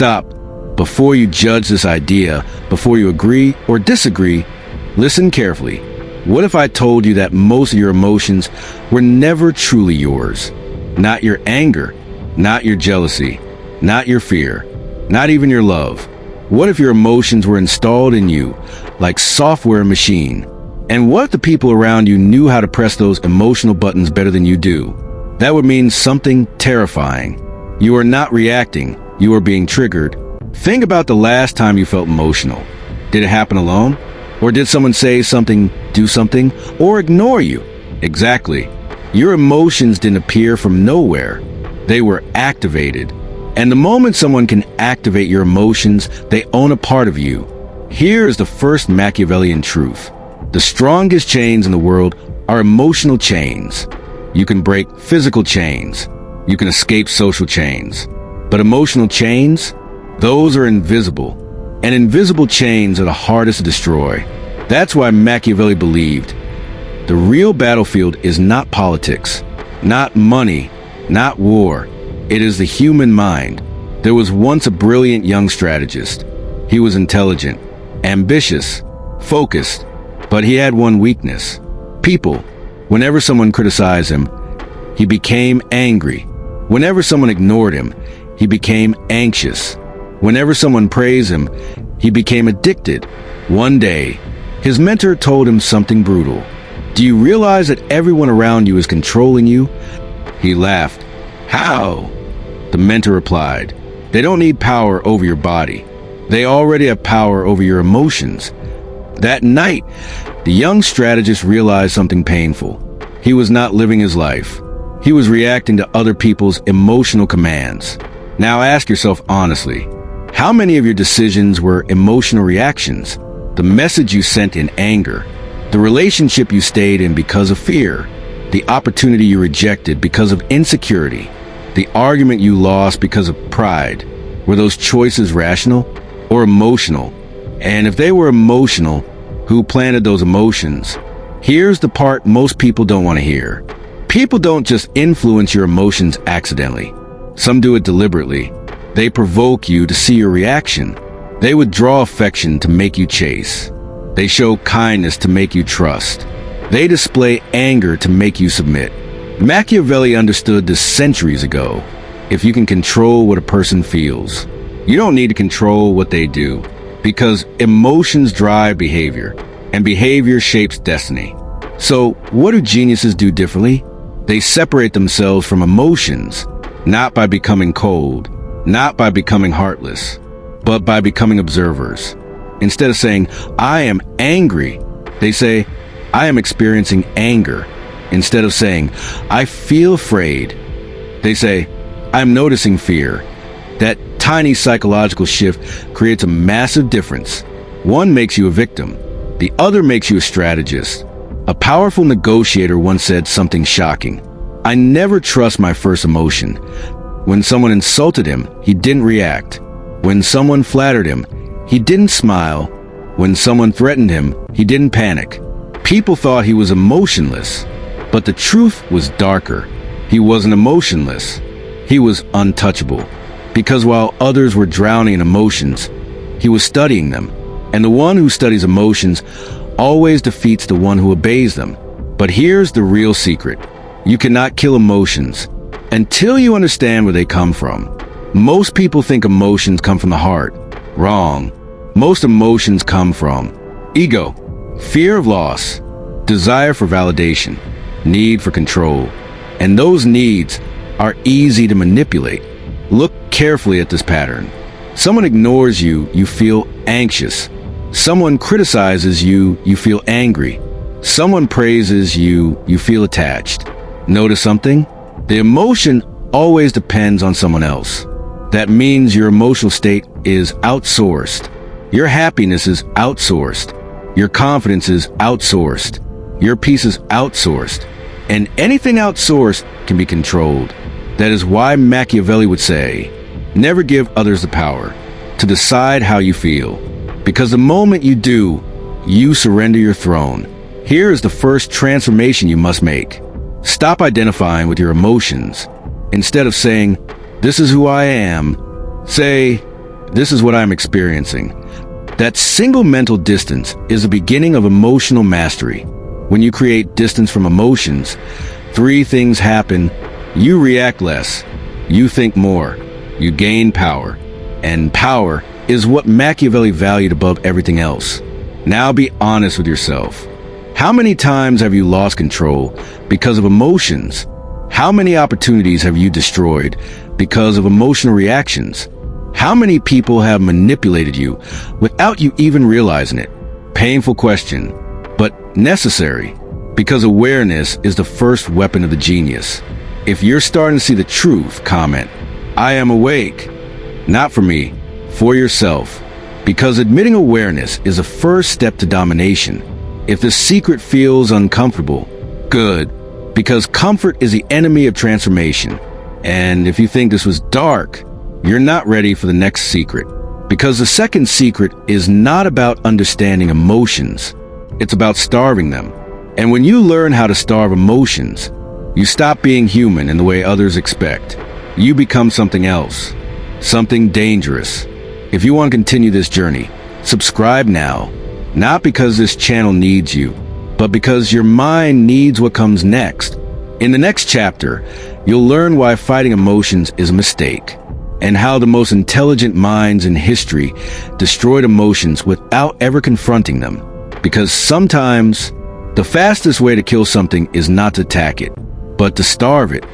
Stop. Before you judge this idea, before you agree or disagree, listen carefully. What if I told you that most of your emotions were never truly yours? Not your anger, not your jealousy, not your fear, not even your love. What if your emotions were installed in you like software machine? And what if the people around you knew how to press those emotional buttons better than you do? That would mean something terrifying. You are not reacting, you are being triggered. Think about the last time you felt emotional. Did it happen alone? Or did someone say something, do something, or ignore you? Exactly. Your emotions didn't appear from nowhere. They were activated. And the moment someone can activate your emotions, they own a part of you. Here is the first Machiavellian truth. The strongest chains in the world are emotional chains. You can break physical chains. You can escape social chains. But emotional chains, those are invisible. And invisible chains are the hardest to destroy. That's why Machiavelli believed the real battlefield is not politics, not money, not war. It is the human mind. There was once a brilliant young strategist. He was intelligent, ambitious, focused, but he had one weakness. People. Whenever someone criticized him, he became angry. Whenever someone ignored him, he became anxious. Whenever someone praised him, he became addicted. One day, his mentor told him something brutal. Do you realize that everyone around you is controlling you? He laughed. How? The mentor replied, they don't need power over your body. They already have power over your emotions. That night, the young strategist realized something painful. He was not living his life. He was reacting to other people's emotional commands. Now ask yourself honestly, how many of your decisions were emotional reactions? The message you sent in anger, the relationship you stayed in because of fear, the opportunity you rejected because of insecurity, the argument you lost because of pride. Were those choices rational or emotional? And if they were emotional, who planted those emotions? Here's the part most people don't want to hear. People don't just influence your emotions accidentally. Some do it deliberately. They provoke you to see your reaction. They withdraw affection to make you chase. They show kindness to make you trust. They display anger to make you submit. Machiavelli understood this centuries ago. If you can control what a person feels, you don't need to control what they do, because emotions drive behavior, and behavior shapes destiny. So, what do geniuses do differently? They separate themselves from emotions, not by becoming cold, not by becoming heartless, but by becoming observers. Instead of saying, I am angry, they say, I am experiencing anger. Instead of saying, I feel afraid, they say, I'm noticing fear. That tiny psychological shift creates a massive difference. One makes you a victim. The other makes you a strategist. A powerful negotiator once said something shocking. I never trust my first emotion. When someone insulted him, he didn't react. When someone flattered him, he didn't smile. When someone threatened him, he didn't panic. People thought he was emotionless, but the truth was darker. He wasn't emotionless. He was untouchable. Because while others were drowning in emotions, he was studying them. And the one who studies emotions always defeats the one who obeys them. But here's the real secret. You cannot kill emotions until you understand where they come from. Most people think emotions come from the heart. Wrong. Most emotions come from ego, fear of loss, desire for validation, need for control. And those needs are easy to manipulate. Look carefully at this pattern. Someone ignores you, you feel anxious. Someone criticizes you, you feel angry. Someone praises you, you feel attached. Notice something? The emotion always depends on someone else. That means your emotional state is outsourced. Your happiness is outsourced. Your confidence is outsourced. Your peace is outsourced. And anything outsourced can be controlled. That is why Machiavelli would say, never give others the power to decide how you feel. Because the moment you do, you surrender your throne. Here is the first transformation you must make. Stop identifying with your emotions. Instead of saying, this is who I am, say, This is what I'm experiencing. That single mental distance is the beginning of emotional mastery. When you create distance from emotions, three things happen. You react less. You think more. You gain power. And power is what Machiavelli valued above everything else. Now be honest with yourself. How many times have you lost control because of emotions? How many opportunities have you destroyed because of emotional reactions? How many people have manipulated you without you even realizing it? Painful question, but necessary, because awareness is the first weapon of the genius. If you're starting to see the truth, comment, "I am awake." Not for me, for yourself. Because admitting awareness is a first step to domination. If the secret feels uncomfortable, good, because comfort is the enemy of transformation. And if you think this was dark, you're not ready for the next secret. Because the second secret is not about understanding emotions. It's about starving them. And when you learn how to starve emotions, you stop being human in the way others expect. You become something else, something dangerous. If you want to continue this journey, subscribe now. Not because this channel needs you, but because your mind needs what comes next. In the next chapter, you'll learn why fighting emotions is a mistake, and how the most intelligent minds in history destroyed emotions without ever confronting them. Because sometimes, the fastest way to kill something is not to attack it, but to starve it.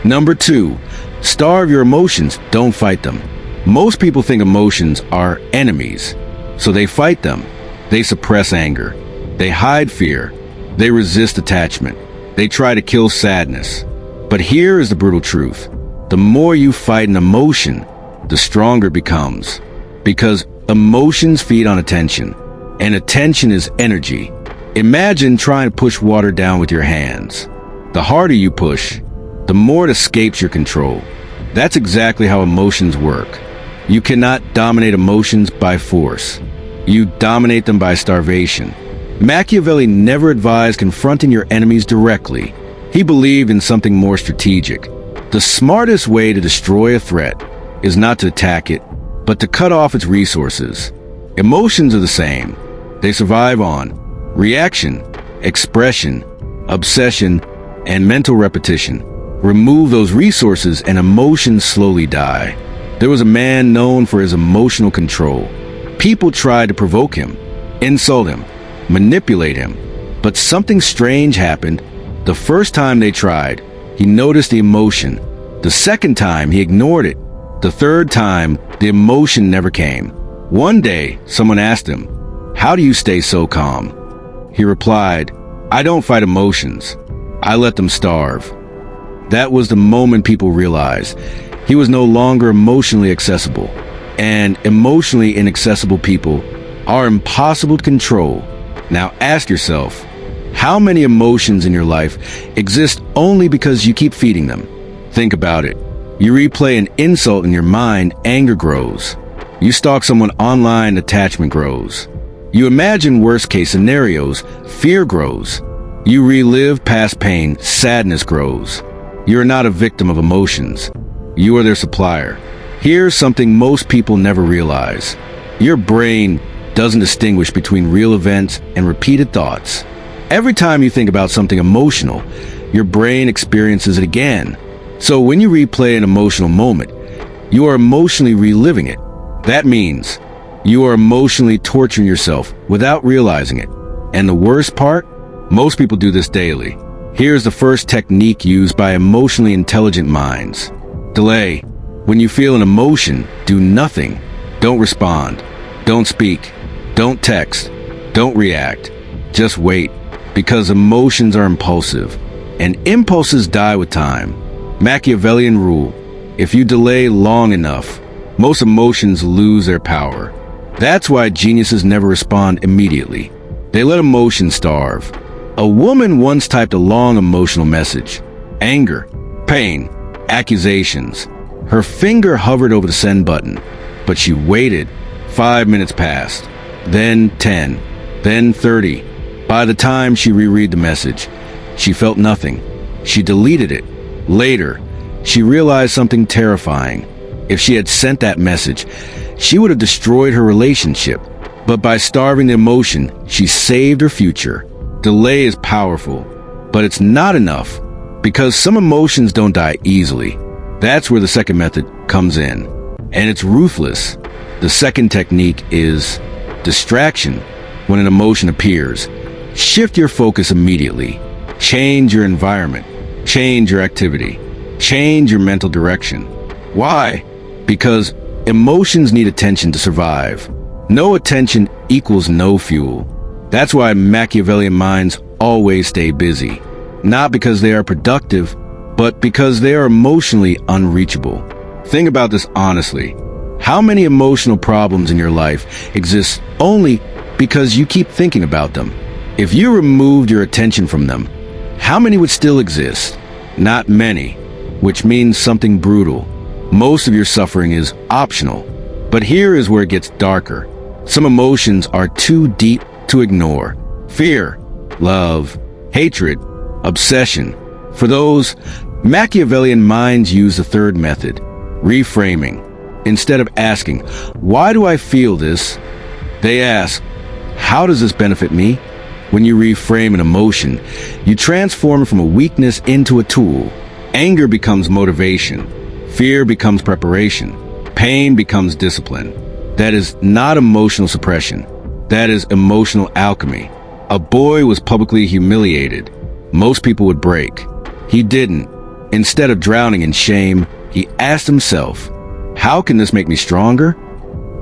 Number 2, starve your emotions, don't fight them. Most people think emotions are enemies, so they fight them. They suppress anger. They hide fear. They resist attachment. They try to kill sadness. But here is the brutal truth. The more you fight an emotion, the stronger it becomes. Because emotions feed on attention, and attention is energy. Imagine trying to push water down with your hands. The harder you push, the more it escapes your control. That's exactly how emotions work. You cannot dominate emotions by force. You dominate them by starvation. Machiavelli never advised confronting your enemies directly. He believed in something more strategic. The smartest way to destroy a threat is not to attack it, but to cut off its resources. Emotions are the same. They survive on reaction, expression, obsession, and mental repetition. Remove those resources and emotions slowly die. There was a man known for his emotional control. People tried to provoke him, insult him, manipulate him. But something strange happened. The first time they tried, he noticed the emotion. The second time, he ignored it. The third time, the emotion never came. One day, someone asked him, "How do you stay so calm?" He replied, "I don't fight emotions. I let them starve." That was the moment people realized he was no longer emotionally accessible. And emotionally inaccessible people are impossible to control. Now ask yourself, how many emotions in your life exist only because you keep feeding them? Think about it. You replay an insult in your mind, anger grows. You stalk someone online, attachment grows. You imagine worst-case scenarios, fear grows. You relive past pain, sadness grows. You're not a victim of emotions. You are their supplier. Here's something most people never realize. Your brain doesn't distinguish between real events and repeated thoughts. Every time you think about something emotional, your brain experiences it again. So when you replay an emotional moment, you are emotionally reliving it. That means you are emotionally torturing yourself without realizing it. And the worst part? Most people do this daily. Here's the first technique used by emotionally intelligent minds. Delay. When you feel an emotion, do nothing. Don't respond. Don't speak. Don't text. Don't react. Just wait. Because emotions are impulsive, and impulses die with time. Machiavellian rule. If you delay long enough, most emotions lose their power. That's why geniuses never respond immediately. They let emotions starve. A woman once typed a long emotional message. Anger, pain, accusations. Her finger hovered over the send button, but she waited. 5 minutes passed, then 10, then 30. By the time she reread the message, she felt nothing. She deleted it. Later, she realized something terrifying. If she had sent that message, she would have destroyed her relationship. But by starving the emotion, she saved her future. Delay is powerful, but it's not enough, because some emotions don't die easily. That's where the second method comes in, and it's ruthless. The second technique is distraction. When an emotion appears, shift your focus immediately. Change your environment, change your activity, change your mental direction. Why? Because emotions need attention to survive. No attention equals no fuel. That's why Machiavellian minds always stay busy. Not because they are productive, but because they are emotionally unreachable. Think about this honestly. How many emotional problems in your life exist only because you keep thinking about them? If you removed your attention from them, how many would still exist? Not many, which means something brutal. Most of your suffering is optional. But here is where it gets darker. Some emotions are too deep to ignore. Fear, love, hatred, obsession. For those, Machiavellian minds use the third method, reframing. Instead of asking, "Why do I feel this?" they ask, "How does this benefit me?" When you reframe an emotion, you transform it from a weakness into a tool. Anger becomes motivation. Fear becomes preparation. Pain becomes discipline. That is not emotional suppression. That is emotional alchemy. A boy was publicly humiliated. Most people would break. He didn't. Instead of drowning in shame, he asked himself, "How can this make me stronger?"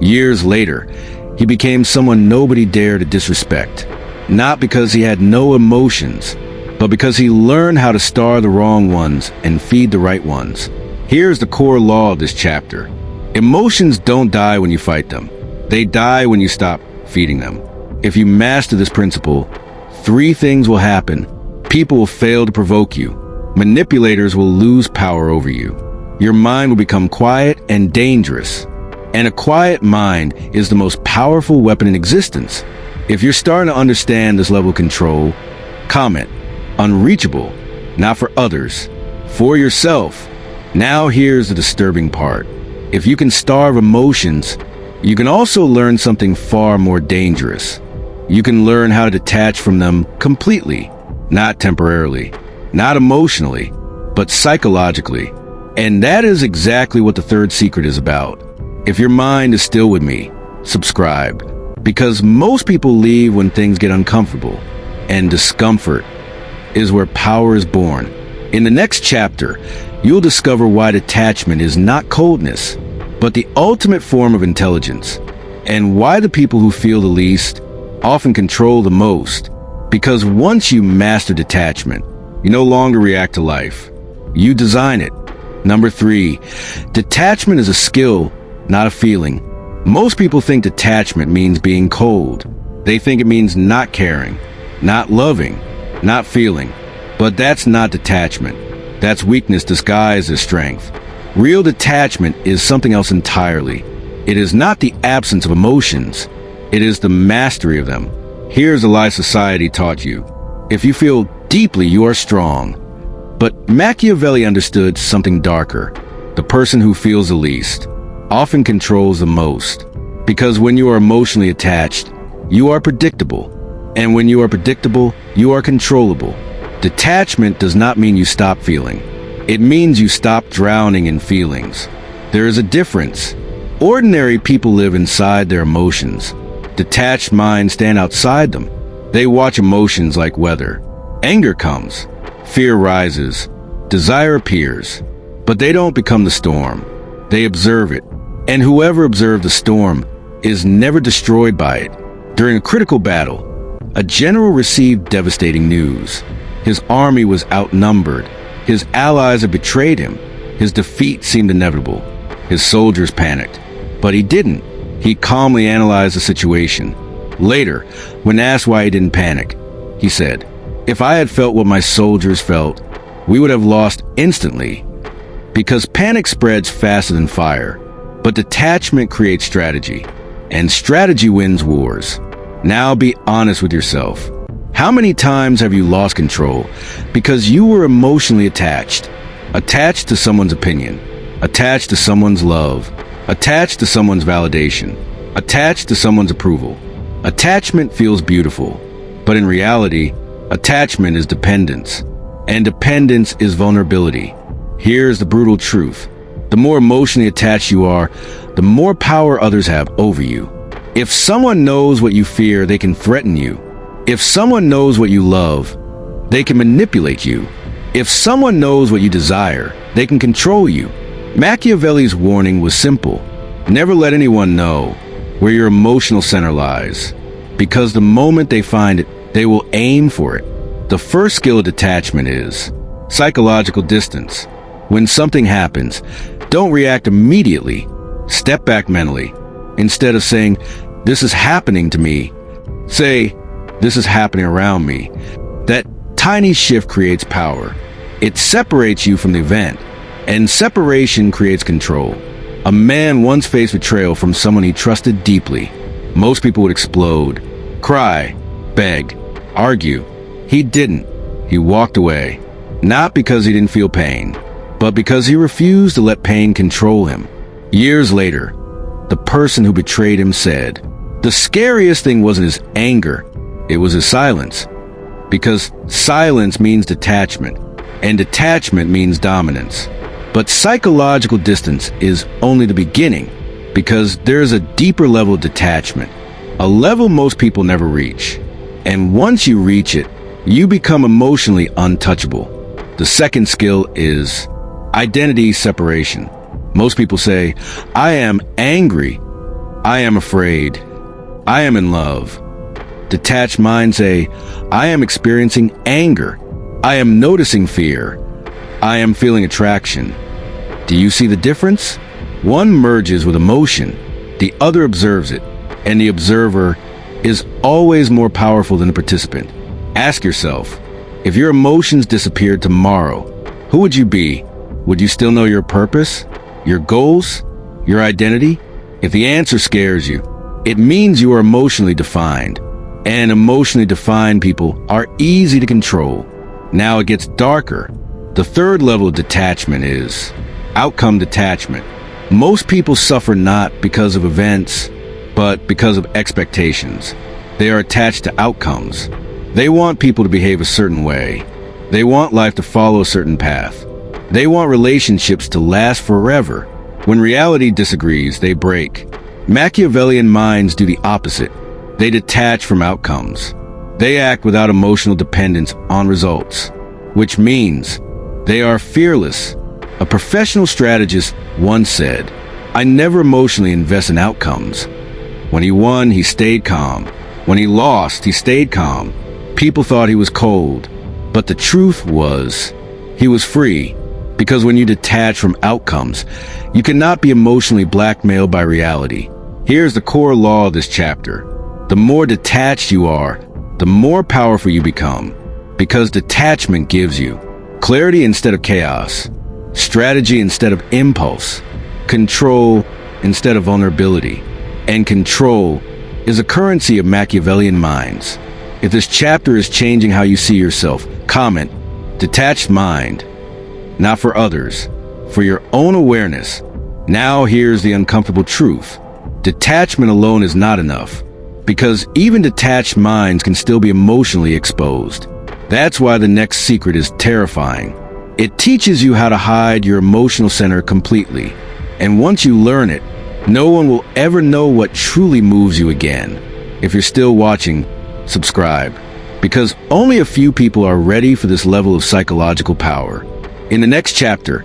Years later, he became someone nobody dared to disrespect. Not because he had no emotions, but because he learned how to starve the wrong ones and feed the right ones. Here's the core law of this chapter. Emotions don't die when you fight them. They die when you stop feeding them. If you master this principle, three things will happen. People will fail to provoke you. Manipulators will lose power over you. Your mind will become quiet and dangerous. And a quiet mind is the most powerful weapon in existence. If you're starting to understand this level of control, comment, unreachable, not for others, for yourself. Now here's the disturbing part. If you can starve emotions, you can also learn something far more dangerous. You can learn how to detach from them completely, not temporarily, not emotionally, but psychologically. And that is exactly what the third secret is about. If your mind is still with me, subscribe, because most people leave when things get uncomfortable, and discomfort is where power is born. In the next chapter, you'll discover why detachment is not coldness, but the ultimate form of intelligence, and why the people who feel the least often control the most. Because once you master detachment, you no longer react to life. You design it. Number 3, detachment is a skill, not a feeling. Most people think detachment means being cold. They think it means not caring, not loving, not feeling. But that's not detachment. That's weakness disguised as strength. Real detachment is something else entirely. It is not the absence of emotions. It is the mastery of them. Here's a lie society taught you. If you feel deeply, you are strong. But Machiavelli understood something darker. The person who feels the least often controls the most. Because when you are emotionally attached, you are predictable. And when you are predictable, you are controllable. Detachment does not mean you stop feeling. It means you stop drowning in feelings. There is a difference. Ordinary people live inside their emotions. Detached minds stand outside them. They watch emotions like weather. Anger comes. Fear rises. Desire appears. But they don't become the storm. They observe it. And whoever observed the storm is never destroyed by it. During a critical battle, a general received devastating news. His army was outnumbered. His allies had betrayed him. His defeat seemed inevitable. His soldiers panicked. But he didn't. He calmly analyzed the situation. Later, when asked why he didn't panic, he said, "If I had felt what my soldiers felt, we would have lost instantly." Because panic spreads faster than fire. But detachment creates strategy. And strategy wins wars. Now be honest with yourself. How many times have you lost control because you were emotionally attached? Attached to someone's opinion, attached to someone's love, attached to someone's validation, attached to someone's approval. Attachment feels beautiful, but in reality, attachment is dependence, and dependence is vulnerability. Here's the brutal truth. The more emotionally attached you are, the more power others have over you. If someone knows what you fear, they can threaten you. If someone knows what you love, they can manipulate you. If someone knows what you desire, they can control you. Machiavelli's warning was simple. Never let anyone know where your emotional center lies, because the moment they find it, they will aim for it. The first skill of detachment is psychological distance. When something happens, don't react immediately. Step back mentally. Instead of saying, "This is happening to me," say, "This is happening around me." That tiny shift creates power. It separates you from the event, and separation creates control. A man once faced betrayal from someone he trusted deeply. Most people would explode, cry, beg, argue. He didn't. He walked away, not because he didn't feel pain, but because he refused to let pain control him. Years later, the person who betrayed him said, the scariest thing wasn't his anger, it was his silence. Because silence means detachment, and detachment means dominance. But psychological distance is only the beginning, because there's a deeper level of detachment, a level most people never reach. And once you reach it, you become emotionally untouchable. The second skill is identity separation. Most people say, "I am angry, I am afraid, I am in love." Detached minds say, "I am experiencing anger, I am noticing fear, I am feeling attraction." Do you see the difference? One merges with emotion, the other observes it, and the observer is always more powerful than the participant. Ask yourself, if your emotions disappeared tomorrow, who would you be? Would you still know your purpose, your goals, your identity? If the answer scares you, it means you are emotionally defined, and emotionally defined people are easy to control. Now it gets darker. The third level of detachment is outcome detachment. Most people suffer not because of events, but because of expectations. They are attached to outcomes. They want people to behave a certain way. They want life to follow a certain path. They want relationships to last forever. When reality disagrees, they break. Machiavellian minds do the opposite. They detach from outcomes. They act without emotional dependence on results, which means they are fearless. A professional strategist once said, "I never emotionally invest in outcomes." When he won, he stayed calm. When he lost, he stayed calm. People thought he was cold, but the truth was, he was free. Because when you detach from outcomes, you cannot be emotionally blackmailed by reality. Here's the core law of this chapter. The more detached you are, the more powerful you become. Because detachment gives you clarity instead of chaos, strategy instead of impulse, control instead of vulnerability. And control is a currency of Machiavellian minds. If this chapter is changing how you see yourself, comment, "Detached mind," not for others, for your own awareness. Now here's the uncomfortable truth. Detachment alone is not enough, because even detached minds can still be emotionally exposed. That's why the next secret is terrifying. It teaches you how to hide your emotional center completely. And once you learn it, no one will ever know what truly moves you again. If you're still watching, subscribe, because only a few people are ready for this level of psychological power. In the next chapter,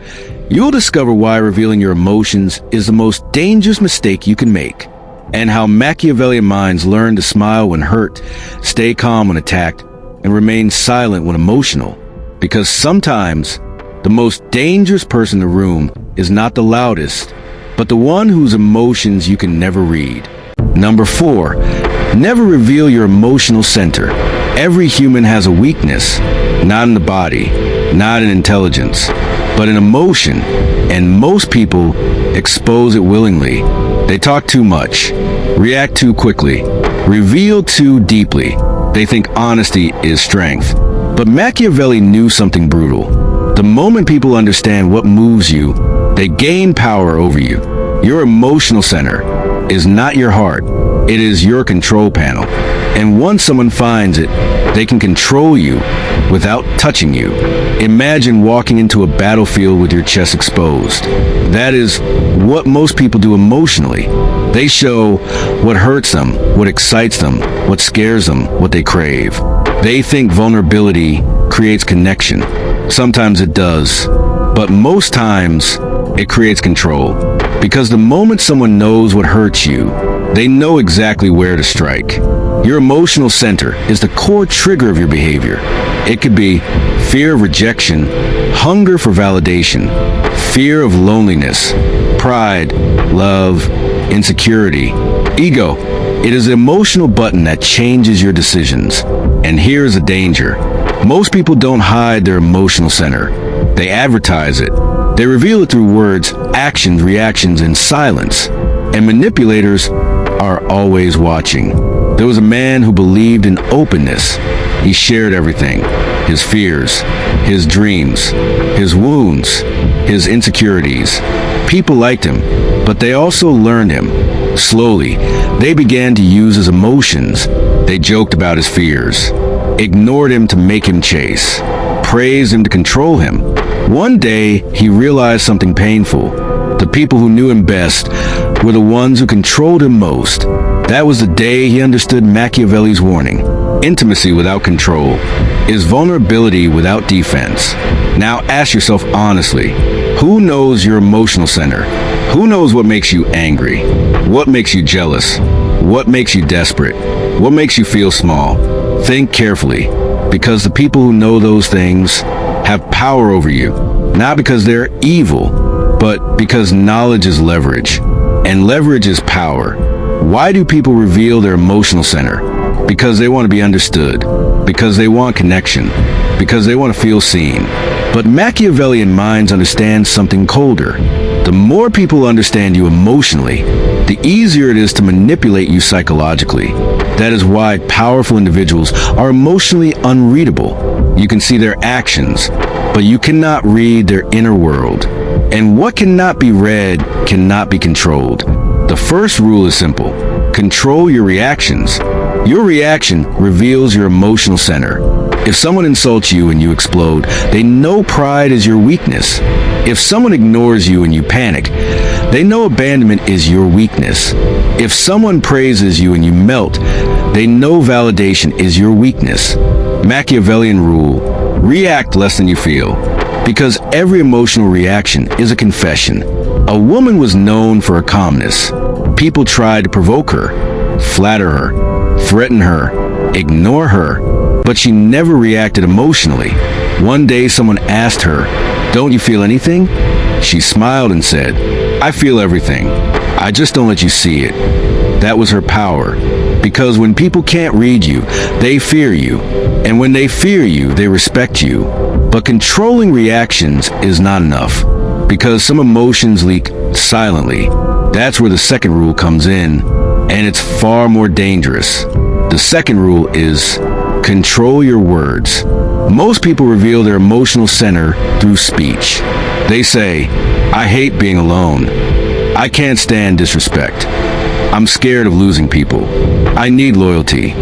you'll discover why revealing your emotions is the most dangerous mistake you can make, and how Machiavellian minds learn to smile when hurt, stay calm when attacked, and remain silent when emotional. Because sometimes, the most dangerous person in the room is not the loudest, but the one whose emotions you can never read. Number 4, never reveal your emotional center. Every human has a weakness, not in the body, not in intelligence, but in emotion, and most people expose it willingly. They talk too much, react too quickly, reveal too deeply. They think honesty is strength. But Machiavelli knew something brutal. The moment people understand what moves you, they gain power over you. Your emotional center is not your heart. It is your control panel. And once someone finds it, they can control you without touching you. Imagine walking into a battlefield with your chest exposed. That is what most people do emotionally. They show what hurts them, what excites them, what scares them, what they crave. They think vulnerability creates connection. Sometimes it does, but most times it creates control. Because the moment someone knows what hurts you, they know exactly where to strike. Your emotional center is the core trigger of your behavior. It could be fear of rejection, hunger for validation, fear of loneliness, pride, love, insecurity, ego. It is an emotional button that changes your decisions. And here's the danger. Most people don't hide their emotional center. They advertise it. They reveal it through words, actions, reactions, and silence. And manipulators are always watching. There was a man who believed in openness. He shared everything. His fears, his dreams, his wounds, his insecurities. People liked him, but they also learned him. Slowly, they began to use his emotions. They joked about his fears, ignored him to make him chase, praised him to control him. One day, he realized something painful. The people who knew him best were the ones who controlled him most. That was the day he understood Machiavelli's warning. Intimacy without control is vulnerability without defense. Now ask yourself honestly, who knows your emotional center? Who knows what makes you angry? What makes you jealous? What makes you desperate? What makes you feel small? Think carefully, because the people who know those things have power over you, not because they're evil, but because knowledge is leverage, and leverage is power. Why do people reveal their emotional center? Because they want to be understood, because they want connection, because they want to feel seen. But Machiavellian minds understand something colder. The more people understand you emotionally, the easier it is to manipulate you psychologically. That is why powerful individuals are emotionally unreadable. You can see their actions, but you cannot read their inner world. And what cannot be read cannot be controlled. The first rule is simple. Control your reactions. Your reaction reveals your emotional center. If someone insults you and you explode, they know pride is your weakness. If someone ignores you and you panic, they know abandonment is your weakness. If someone praises you and you melt, they know validation is your weakness. Machiavellian rule: react less than you feel. Because every emotional reaction is a confession. A woman was known for her calmness. People tried to provoke her, flatter her, threaten her, ignore her, but she never reacted emotionally. One day someone asked her, "Don't you feel anything?" She smiled and said, "I feel everything. I just don't let you see it." That was her power. Because when people can't read you, they fear you. And when they fear you, they respect you. But controlling reactions is not enough. Because some emotions leak silently. That's where the second rule comes in. And it's far more dangerous. The second rule is control your words. Most people reveal their emotional center through speech. They say, "I hate being alone. I can't stand disrespect. I'm scared of losing people. I need loyalty."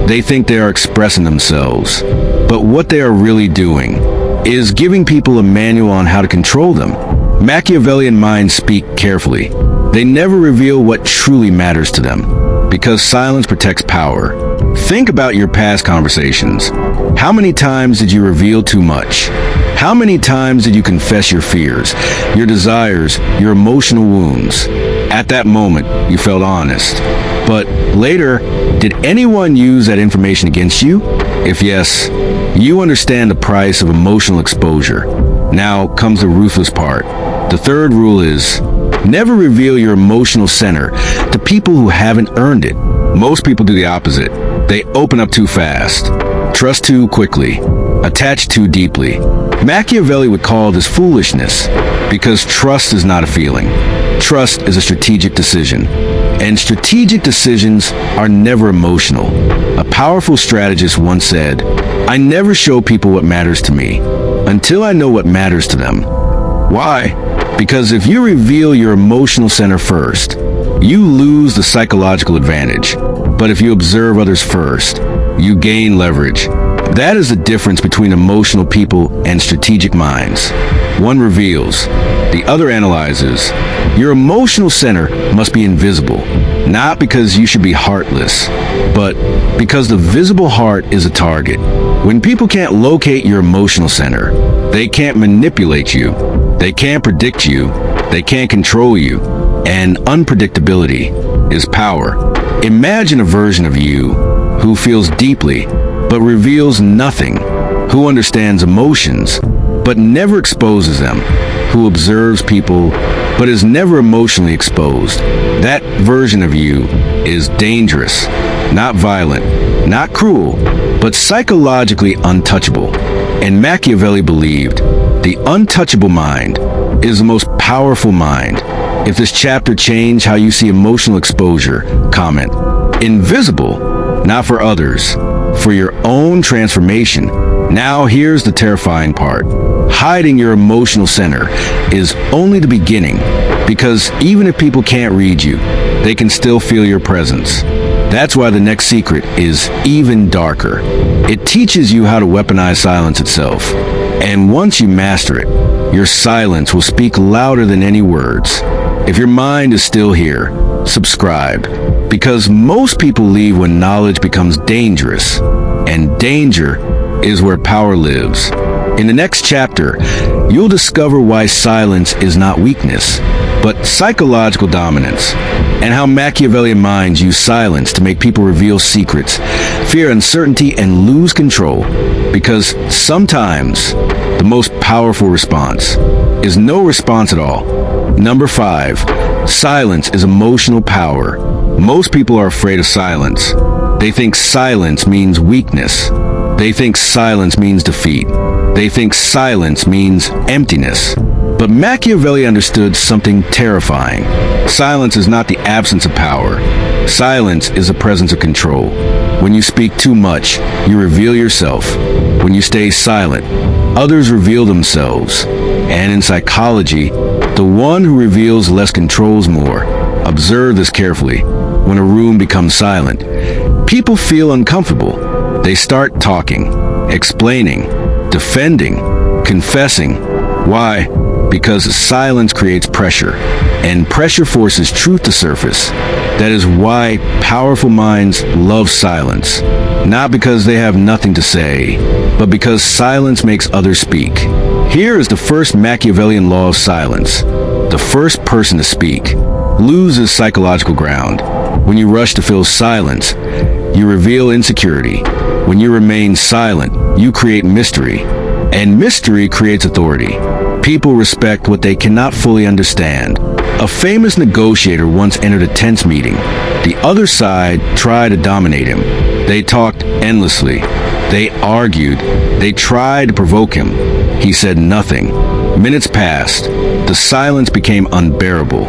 They think they are expressing themselves. But what they are really doing is giving people a manual on how to control them. Machiavellian minds speak carefully. They never reveal what truly matters to them, because silence protects power. Think about your past conversations. How many times did you reveal too much? How many times did you confess your fears, your desires, your emotional wounds? At that moment, you felt honest. But later, did anyone use that information against you? If yes, you understand the price of emotional exposure. Now comes the ruthless part. The third rule is, never reveal your emotional center to people who haven't earned it. Most people do the opposite. They open up too fast, trust too quickly, attach too deeply. Machiavelli would call this foolishness, because trust is not a feeling. Trust is a strategic decision. And strategic decisions are never emotional. A powerful strategist once said, "I never show people what matters to me until I know what matters to them." Why? Because if you reveal your emotional center first, you lose the psychological advantage. But if you observe others first, you gain leverage. That is the difference between emotional people and strategic minds. One reveals, the other analyzes. Your emotional center must be invisible, not because you should be heartless, but because the visible heart is a target. When people can't locate your emotional center, they can't manipulate you, they can't predict you, they can't control you, and unpredictability is power. Imagine a version of you who feels deeply but reveals nothing, who understands emotions but never exposes them, who observes people but is never emotionally exposed. That version of you is dangerous, not violent, not cruel, but psychologically untouchable. And Machiavelli believed the untouchable mind is the most powerful mind. If this chapter changed how you see emotional exposure, comment, invisible, not for others, for your own transformation. Now here's the terrifying part. Hiding your emotional center is only the beginning, because even if people can't read you, they can still feel your presence. That's why the next secret is even darker. It teaches you how to weaponize silence itself. And once you master it, your silence will speak louder than any words. If your mind is still here, subscribe, because most people leave when knowledge becomes dangerous, and danger is where power lives. In the next chapter, you'll discover why silence is not weakness, but psychological dominance, and how Machiavellian minds use silence to make people reveal secrets, fear uncertainty, and lose control. Because sometimes the most powerful response is no response at all. Number 5, silence is emotional power. Most people are afraid of silence. They think silence means weakness. They think silence means defeat. They think silence means emptiness. But Machiavelli understood something terrifying. Silence is not the absence of power. Silence is the presence of control. When you speak too much, you reveal yourself. When you stay silent, others reveal themselves. And in psychology, the one who reveals less controls more. Observe this carefully. When a room becomes silent, people feel uncomfortable. They start talking, explaining, defending, confessing. Why? Because silence creates pressure, and pressure forces truth to surface. That is why powerful minds love silence, not because they have nothing to say, but because silence makes others speak. Here is the first Machiavellian law of silence. The first person to speak loses psychological ground. When you rush to fill silence, you reveal insecurity. When you remain silent, you create mystery, and mystery creates authority. People respect what they cannot fully understand. A famous negotiator once entered a tense meeting. The other side tried to dominate him. They talked endlessly. They argued. They tried to provoke him. He said nothing. Minutes passed. The silence became unbearable.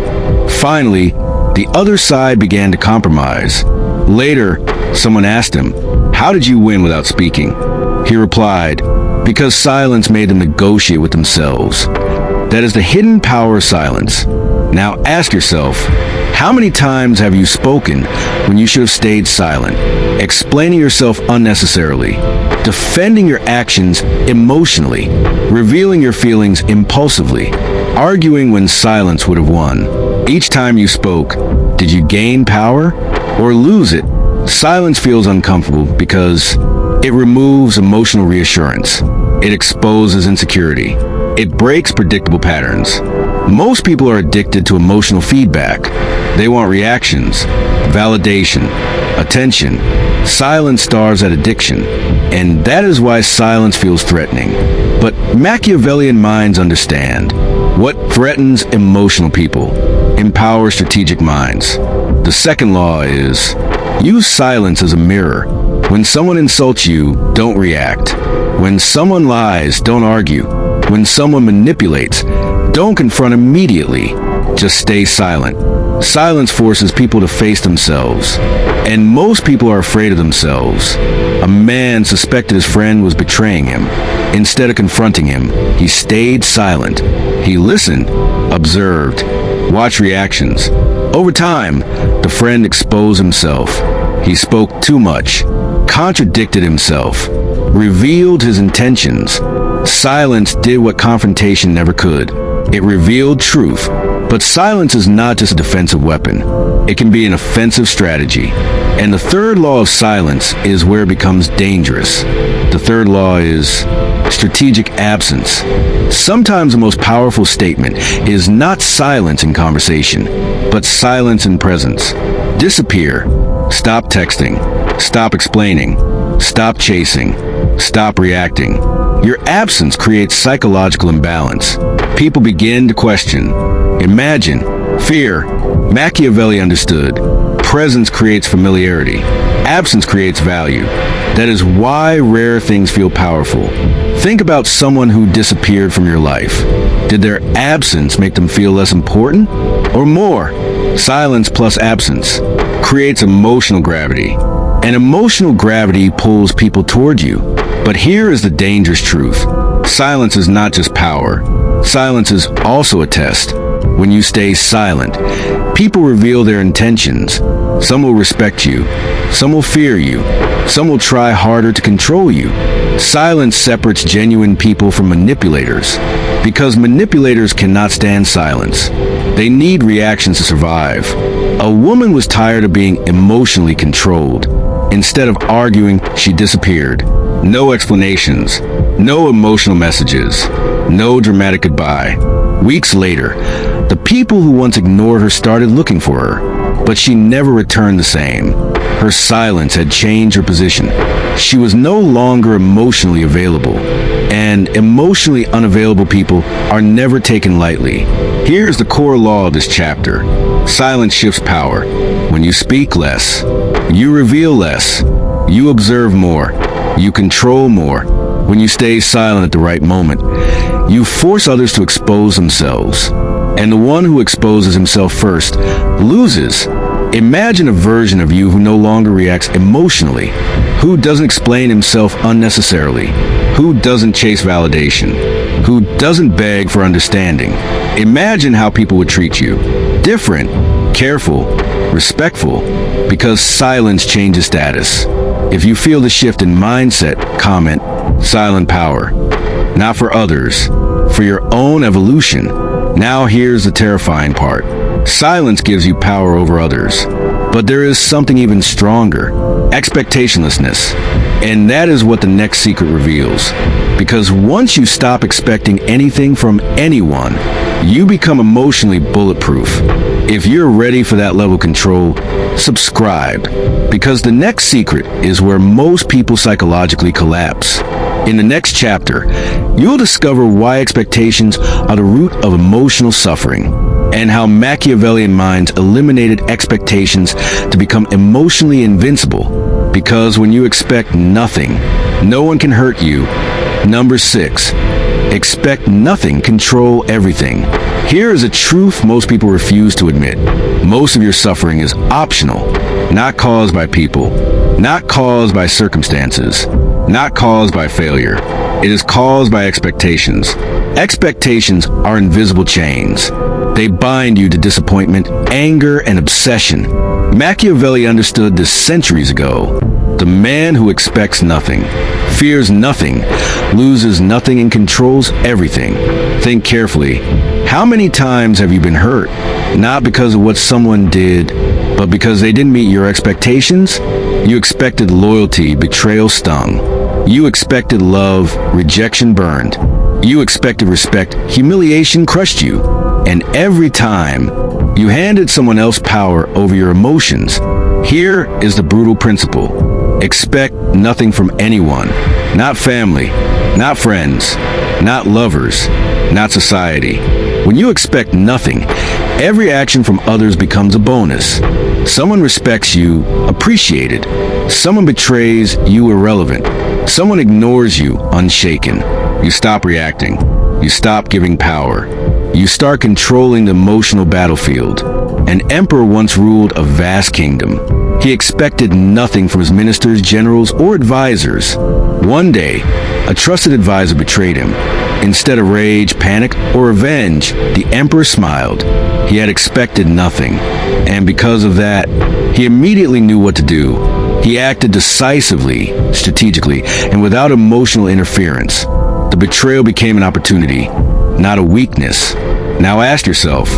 Finally, the other side began to compromise. Later, someone asked him, "How did you win without speaking?" He replied, "Because silence made them negotiate with themselves." That is the hidden power of silence. Now ask yourself, how many times have you spoken when you should have stayed silent? Explaining yourself unnecessarily, defending your actions emotionally, revealing your feelings impulsively, arguing when silence would have won. Each time you spoke, did you gain power or lose it? Silence feels uncomfortable because it removes emotional reassurance. It exposes insecurity. It breaks predictable patterns. Most people are addicted to emotional feedback. They want reactions, validation, attention. Silence starves at addiction, and that is why silence feels threatening. But Machiavellian minds understand. What threatens emotional people empowers strategic minds. The second law is, use silence as a mirror. When someone insults you, don't react. When someone lies, don't argue. When someone manipulates, don't confront immediately. Just stay silent. Silence forces people to face themselves. And most people are afraid of themselves. A man suspected his friend was betraying him. Instead of confronting him, he stayed silent. He listened, observed, watched reactions. Over time, the friend exposed himself. He spoke too much, contradicted himself, revealed his intentions. Silence did what confrontation never could. It revealed truth. But silence is not just a defensive weapon. It can be an offensive strategy. And the third law of silence is where it becomes dangerous. The third law is strategic absence. Sometimes the most powerful statement is not silence in conversation, but silence in presence. Disappear. Stop texting. Stop explaining. Stop chasing. Stop reacting. Your absence creates psychological imbalance. People begin to question. Imagine. Fear. Machiavelli understood. Presence creates familiarity. Absence creates value. That is why rare things feel powerful. Think about someone who disappeared from your life. Did their absence make them feel less important? Or more? Silence plus absence creates emotional gravity. And emotional gravity pulls people toward you. But here is the dangerous truth. Silence is not just power. Silence is also a test. When you stay silent, people reveal their intentions. Some will respect you. Some will fear you. Some will try harder to control you. Silence separates genuine people from manipulators, because manipulators cannot stand silence. They need reactions to survive. A woman was tired of being emotionally controlled. Instead of arguing, she disappeared. No explanations, no emotional messages, no dramatic goodbye. Weeks later, the people who once ignored her started looking for her, but she never returned the same. Her silence had changed her position. She was no longer emotionally available, and emotionally unavailable people are never taken lightly. Here's the core law of this chapter. Silence shifts power. When you speak less, you reveal less. You observe more. You control more. When you stay silent at the right moment, you force others to expose themselves. And the one who exposes himself first loses. Imagine a version of you who no longer reacts emotionally, who doesn't explain himself unnecessarily, who doesn't chase validation, who doesn't beg for understanding. Imagine how people would treat you. Different, careful, respectful, because silence changes status. If you feel the shift in mindset, comment, silent power. Not for others, for your own evolution. Now here's the terrifying part. Silence gives you power over others. But there is something even stronger. Expectationlessness. And that is what the next secret reveals. Because once you stop expecting anything from anyone, you become emotionally bulletproof. If you're ready for that level of control, subscribe. Because the next secret is where most people psychologically collapse. In the next chapter, you'll discover why expectations are the root of emotional suffering, and how Machiavellian minds eliminated expectations to become emotionally invincible. Because when you expect nothing, no one can hurt you. Number 6. Expect nothing, control everything. Here is a truth most people refuse to admit. Most of your suffering is optional, not caused by people, not caused by circumstances, not caused by failure. It is caused by expectations. Expectations are invisible chains. They bind you to disappointment, anger, and obsession. Machiavelli understood this centuries ago. The man who expects nothing, fears nothing, loses nothing, and controls everything. Think carefully. How many times have you been hurt? Not because of what someone did, but because they didn't meet your expectations? You expected loyalty, betrayal stung. You expected love, rejection burned. You expected respect, humiliation crushed you. And every time, you handed someone else power over your emotions. Here is the brutal principle. Expect nothing from anyone. Not family, not friends, not lovers, not society. When you expect nothing, every action from others becomes a bonus. Someone respects you, appreciated. Someone betrays you, irrelevant. Someone ignores you, unshaken. You stop reacting. You stop giving power. You start controlling the emotional battlefield. An emperor once ruled a vast kingdom. He expected nothing from his ministers, generals, or advisors. One day, a trusted advisor betrayed him. Instead of rage, panic, or revenge, the emperor smiled. He had expected nothing, and because of that, he immediately knew what to do. He acted decisively, strategically, and without emotional interference. The betrayal became an opportunity, not a weakness. Now ask yourself,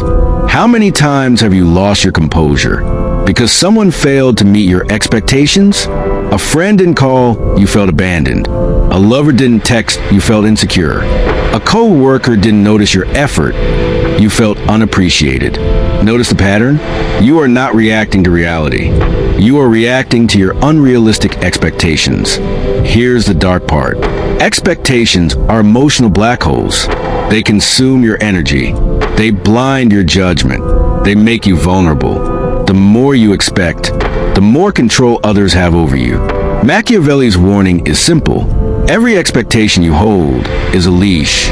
how many times have you lost your composure? Because someone failed to meet your expectations? A friend didn't call, you felt abandoned. A lover didn't text, you felt insecure. A co-worker didn't notice your effort, you felt unappreciated. Notice the pattern? You are not reacting to reality. You are reacting to your unrealistic expectations. Here's the dark part. Expectations are emotional black holes. They consume your energy. They blind your judgment. They make you vulnerable. The more you expect, the more control others have over you. Machiavelli's warning is simple. Every expectation you hold is a leash.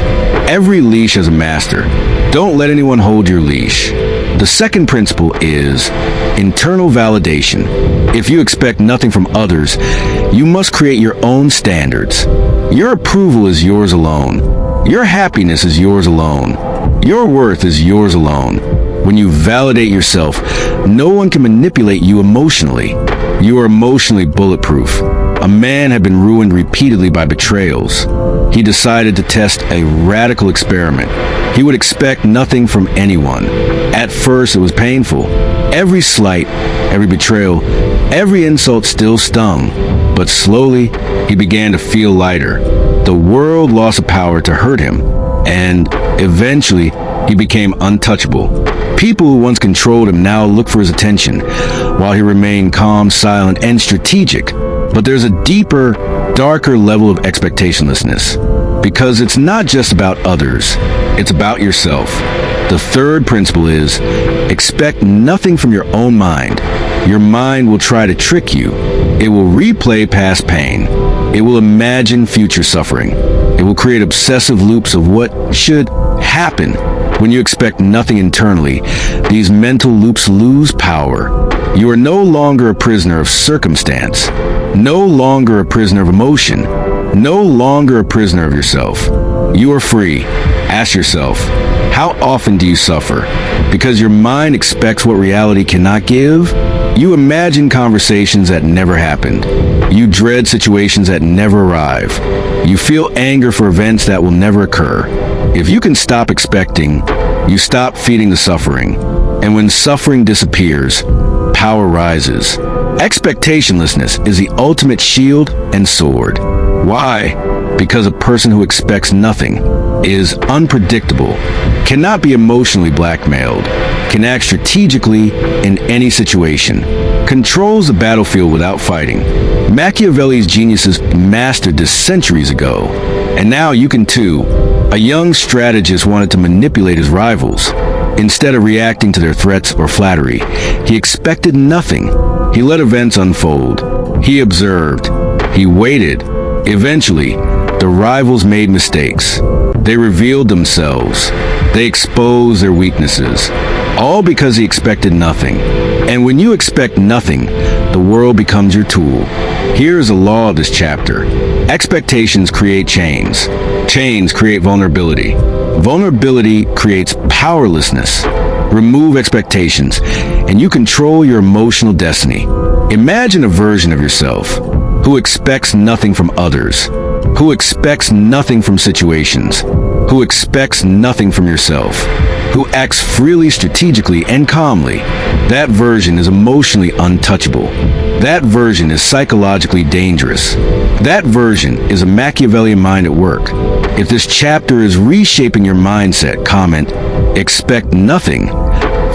Every leash has a master. Don't let anyone hold your leash. The second principle is internal validation. If you expect nothing from others, you must create your own standards. Your approval is yours alone. Your happiness is yours alone. Your worth is yours alone. When you validate yourself, no one can manipulate you emotionally. You are emotionally bulletproof. A man had been ruined repeatedly by betrayals. He decided to test a radical experiment. He would expect nothing from anyone. At first, it was painful. Every slight, every betrayal, every insult still stung. But slowly, he began to feel lighter. The world lost the power to hurt him. And eventually, he became untouchable. People who once controlled him now looked for his attention, while he remained calm, silent, and strategic. But there's a deeper, darker level of expectationlessness. Because it's not just about others, it's about yourself. The third principle is, expect nothing from your own mind. Your mind will try to trick you. It will replay past pain. It will imagine future suffering. It will create obsessive loops of what should happen. When you expect nothing internally, these mental loops lose power. You are no longer a prisoner of circumstance, no longer a prisoner of emotion, no longer a prisoner of yourself. You are free. Ask yourself, how often do you suffer? Because your mind expects what reality cannot give? You imagine conversations that never happened. You dread situations that never arrive. You feel anger for events that will never occur. If you can stop expecting, you stop feeding the suffering. And when suffering disappears, power rises. Expectationlessness is the ultimate shield and sword. Why? Because a person who expects nothing is unpredictable, cannot be emotionally blackmailed, can act strategically in any situation, controls the battlefield without fighting. Machiavelli's geniuses mastered this centuries ago, and now you can too. A young strategist wanted to manipulate his rivals. Instead of reacting to their threats or flattery, he expected nothing. He let events unfold. He observed. He waited. Eventually, the rivals made mistakes. They revealed themselves. They exposed their weaknesses. All because he expected nothing. And when you expect nothing, the world becomes your tool. Here is a law of this chapter. Expectations create chains. Chains create vulnerability. Vulnerability creates powerlessness. Remove expectations, and you control your emotional destiny. Imagine a version of yourself who expects nothing from others, who expects nothing from situations, who expects nothing from yourself, who acts freely, strategically, and calmly. That version is emotionally untouchable. That version is psychologically dangerous. That version is a Machiavellian mind at work. If this chapter is reshaping your mindset, comment, expect nothing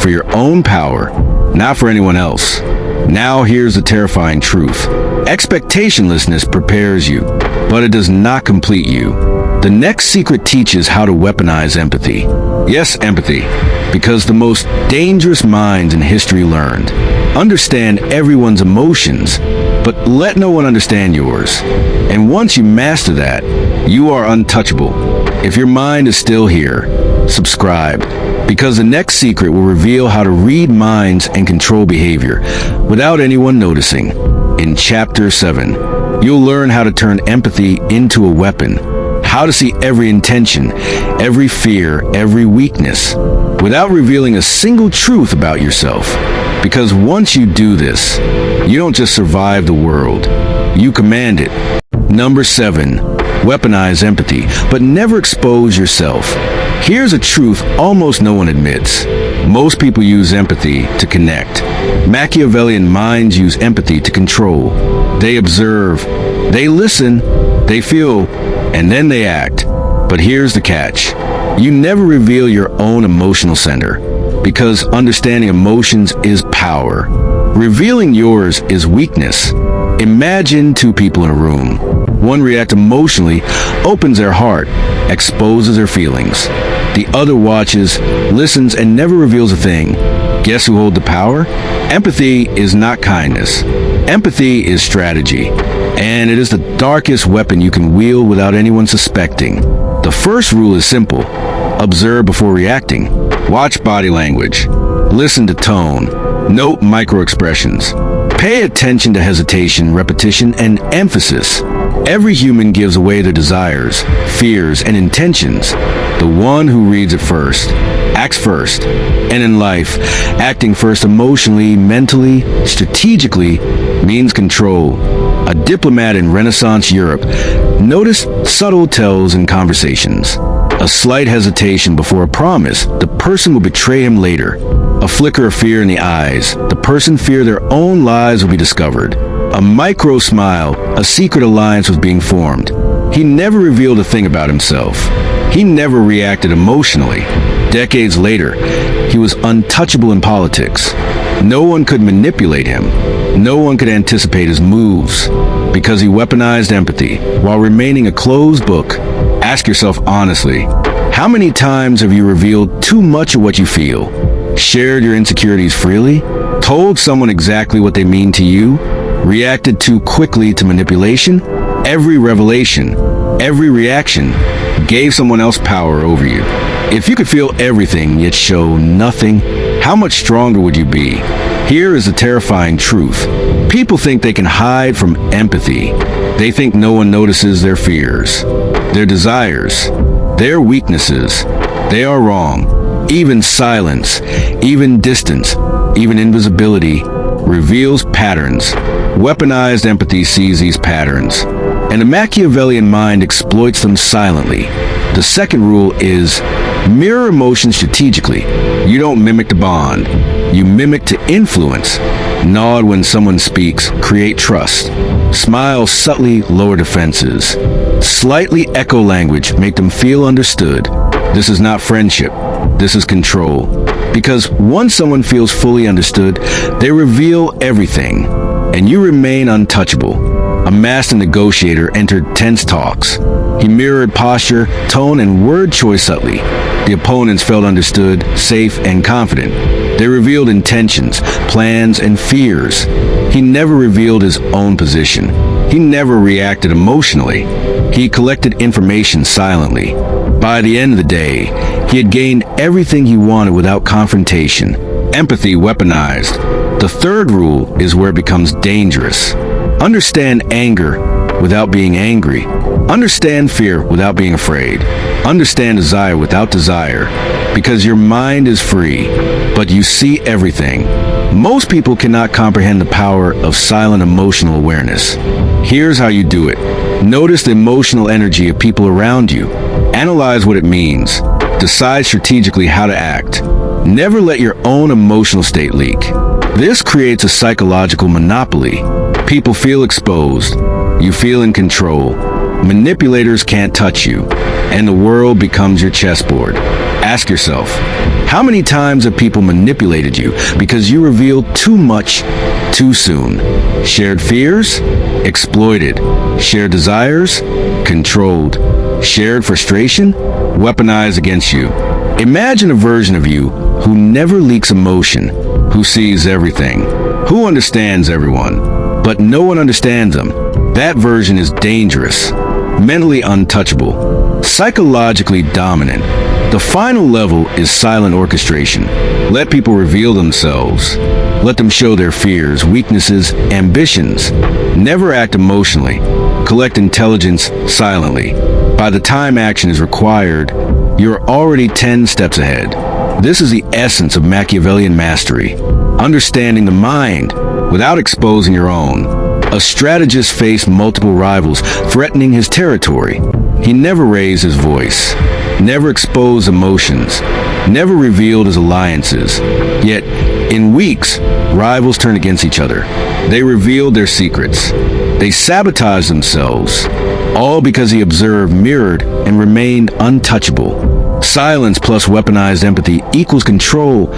for your own power, not for anyone else. Now here's the terrifying truth. Expectationlessness prepares you, but it does not complete you. The next secret teaches how to weaponize empathy. Yes, empathy, because the most dangerous minds in history learned. Understand everyone's emotions, but let no one understand yours. And once you master that, you are untouchable. If your mind is still here, subscribe. Because the next secret will reveal how to read minds and control behavior without anyone noticing. In Chapter 7, you'll learn how to turn empathy into a weapon, how to see every intention, every fear, every weakness, without revealing a single truth about yourself. Because once you do this, you don't just survive the world, you command it. Number 7, weaponize empathy, but never expose yourself. Here's a truth almost no one admits. Most people use empathy to connect. Machiavellian minds use empathy to control. They observe, they listen, they feel, and then they act. But here's the catch. You never reveal your own emotional center, because understanding emotions is power. Revealing yours is weakness. Imagine two people in a room. One reacts emotionally, opens their heart, exposes their feelings. The other watches, listens, and never reveals a thing. Guess who holds the power? Empathy is not kindness. Empathy is strategy, and it is the darkest weapon you can wield without anyone suspecting. The first rule is simple. Observe before reacting. Watch body language. Listen to tone. Note micro-expressions. Pay attention to hesitation, repetition, and emphasis. Every human gives away their desires, fears, and intentions. The one who reads it first, acts first. And in life, acting first emotionally, mentally, strategically means control. A diplomat in Renaissance Europe noticed subtle tells in conversations. A slight hesitation before a promise, the person will betray him later. A flicker of fear in the eyes, the person feared their own lives will be discovered. A micro smile, a secret alliance was being formed. He never revealed a thing about himself. He never reacted emotionally. Decades later, he was untouchable in politics. No one could manipulate him. No one could anticipate his moves, because he weaponized empathy while remaining a closed book. Ask yourself honestly, how many times have you revealed too much of what you feel? Shared your insecurities freely? Told someone exactly what they mean to you? Reacted too quickly to manipulation? Every revelation, every reaction gave someone else power over you. If you could feel everything yet show nothing, how much stronger would you be? Here is the terrifying truth. People think they can hide from empathy. They think no one notices their fears, their desires, their weaknesses. They are wrong. Even silence, even distance, even invisibility reveals patterns. Weaponized empathy sees these patterns, and the Machiavellian mind exploits them silently. The second rule is mirror emotions strategically. You don't mimic the bond. You mimic to influence. Nod when someone speaks, create trust. Smile subtly, lower defenses. Slightly echo language, make them feel understood. This is not friendship. This is control. Because once someone feels fully understood, they reveal everything, and you remain untouchable. A master negotiator entered tense talks. He mirrored posture, tone, and word choice subtly. The opponents felt understood, safe, and confident. They revealed intentions, plans, and fears. He never revealed his own position. He never reacted emotionally. He collected information silently. By the end of the day, he had gained everything he wanted without confrontation. Empathy weaponized. The third rule is where it becomes dangerous. Understand anger without being angry. Understand fear without being afraid. Understand desire without desire. Because your mind is free, but you see everything. Most people cannot comprehend the power of silent emotional awareness. Here's how you do it. Notice the emotional energy of people around you. Analyze what it means. Decide strategically how to act. Never let your own emotional state leak. This creates a psychological monopoly. People feel exposed. You feel in control. Manipulators can't touch you, and the world becomes your chessboard. Ask yourself, how many times have people manipulated you because you revealed too much too soon? Shared fears? Exploited. Shared desires? Controlled. Shared frustration? Weaponized against you. Imagine a version of you who never leaks emotion, who sees everything, who understands everyone, but no one understands them. That version is dangerous, mentally untouchable, psychologically dominant, The final level is silent orchestration. Let people reveal themselves. Let them show their fears, weaknesses, ambitions. Never act emotionally. Collect intelligence silently. By the time action is required, you're already 10 steps ahead. This is the essence of Machiavellian mastery. Understanding the mind without exposing your own. A strategist faced multiple rivals threatening his territory. He never raised his voice, never exposed emotions, never revealed his alliances. Yet, in weeks, rivals turned against each other. They revealed their secrets. They sabotaged themselves, all because he observed, mirrored, and remained untouchable. Silence plus weaponized empathy equals control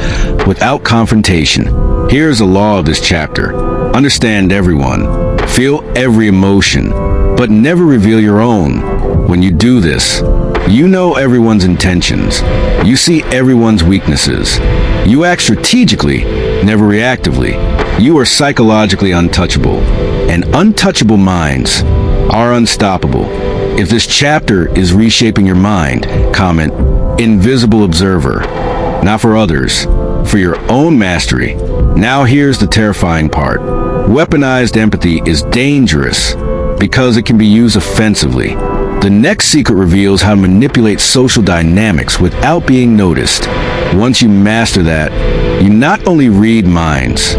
without confrontation. Here's the law of this chapter. Understand everyone. Feel every emotion, but never reveal your own. When you do this, you know everyone's intentions. You see everyone's weaknesses. You act strategically, never reactively. You are psychologically untouchable, and untouchable minds are unstoppable. If this chapter is reshaping your mind, comment, invisible observer. Not for others, for your own mastery. Now here's the terrifying part. Weaponized empathy is dangerous because it can be used offensively. The next secret reveals how to manipulate social dynamics without being noticed. Once you master that, you not only read minds,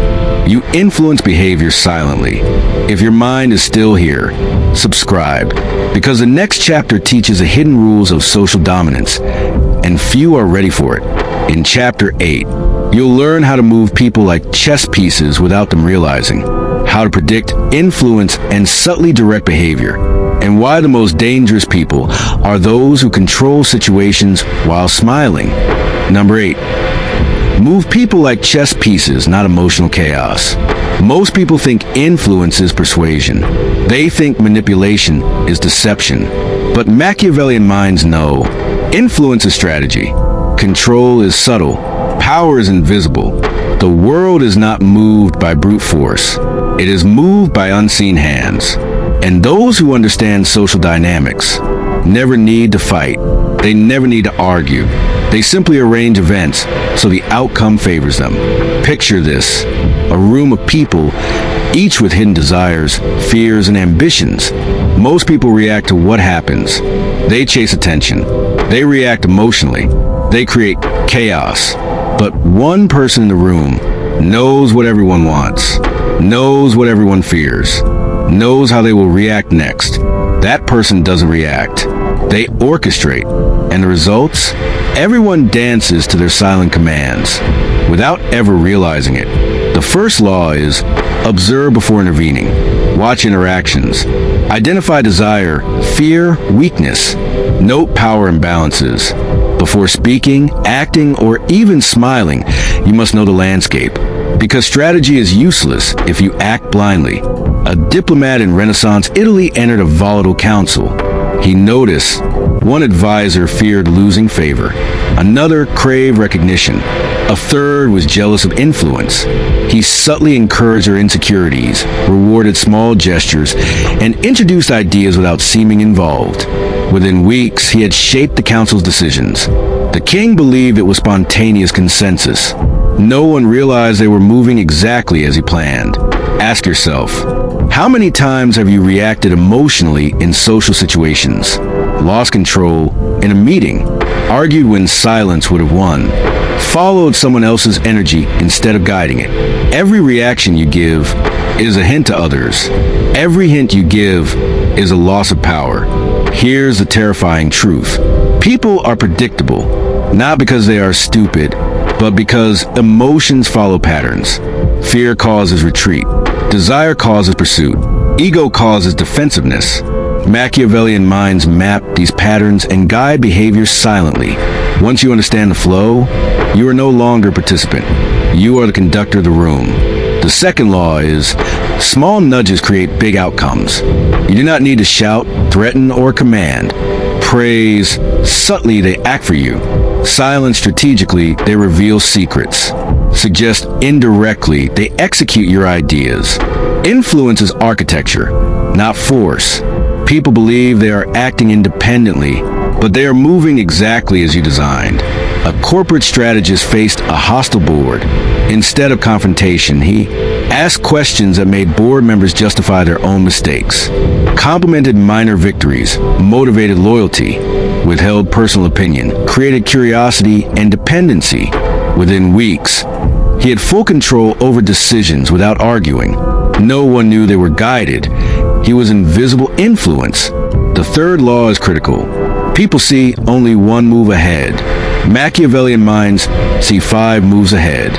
you influence behavior silently. If your mind is still here, subscribe, because the next chapter teaches the hidden rules of social dominance, and few are ready for it. In Chapter 8, you'll learn how to move people like chess pieces without them realizing, how to predict, influence, and subtly direct behavior, and why the most dangerous people are those who control situations while smiling. Number 8. Move people like chess pieces, not emotional chaos. Most people think influence is persuasion. They think manipulation is deception. But Machiavellian minds know influence is strategy. Control is subtle. Power is invisible. The world is not moved by brute force. It is moved by unseen hands. And those who understand social dynamics never need to fight. They never need to argue. They simply arrange events so the outcome favors them. Picture this: a room of people, each with hidden desires, fears, and ambitions. Most people react to what happens. They chase attention. They react emotionally. They create chaos. But one person in the room knows what everyone wants, knows what everyone fears, knows how they will react next. That person doesn't react. They orchestrate. And the results? Everyone dances to their silent commands without ever realizing it. The first law is observe before intervening. Watch interactions. Identify desire, fear, weakness. Note power imbalances. Before speaking, acting, or even smiling, you must know the landscape. Because strategy is useless if you act blindly. A diplomat in Renaissance Italy entered a volatile council. He noticed one advisor feared losing favor. Another craved recognition. A third was jealous of influence. He subtly encouraged their insecurities, rewarded small gestures, and introduced ideas without seeming involved. Within weeks, he had shaped the council's decisions. The king believed it was spontaneous consensus. No one realized they were moving exactly as he planned. Ask yourself, how many times have you reacted emotionally in social situations? Lost control in a meeting, argued when silence would have won, followed someone else's energy instead of guiding it. Every reaction you give is a hint to others. Every hint you give is a loss of power. Here's the terrifying truth. People are predictable, not because they are stupid, but because emotions follow patterns. Fear causes retreat. Desire causes pursuit. Ego causes defensiveness. Machiavellian minds map these patterns and guide behavior silently. Once you understand the flow, you are no longer a participant. You are the conductor of the room. The second law is small nudges create big outcomes. You do not need to shout, threaten, or command. Praise, subtly they act for you. Silence, strategically, they reveal secrets. Suggest, indirectly, they execute your ideas. Influence is architecture, not force. People believe they are acting independently, but they are moving exactly as you designed. A corporate strategist faced a hostile board. Instead of confrontation, he asked questions that made board members justify their own mistakes, complimented minor victories, motivated loyalty, withheld personal opinion, created curiosity and dependency. Within weeks, he had full control over decisions without arguing. No one knew they were guided. He was invisible influence. The third law is critical. People see only one move ahead. Machiavellian minds see 5 moves ahead.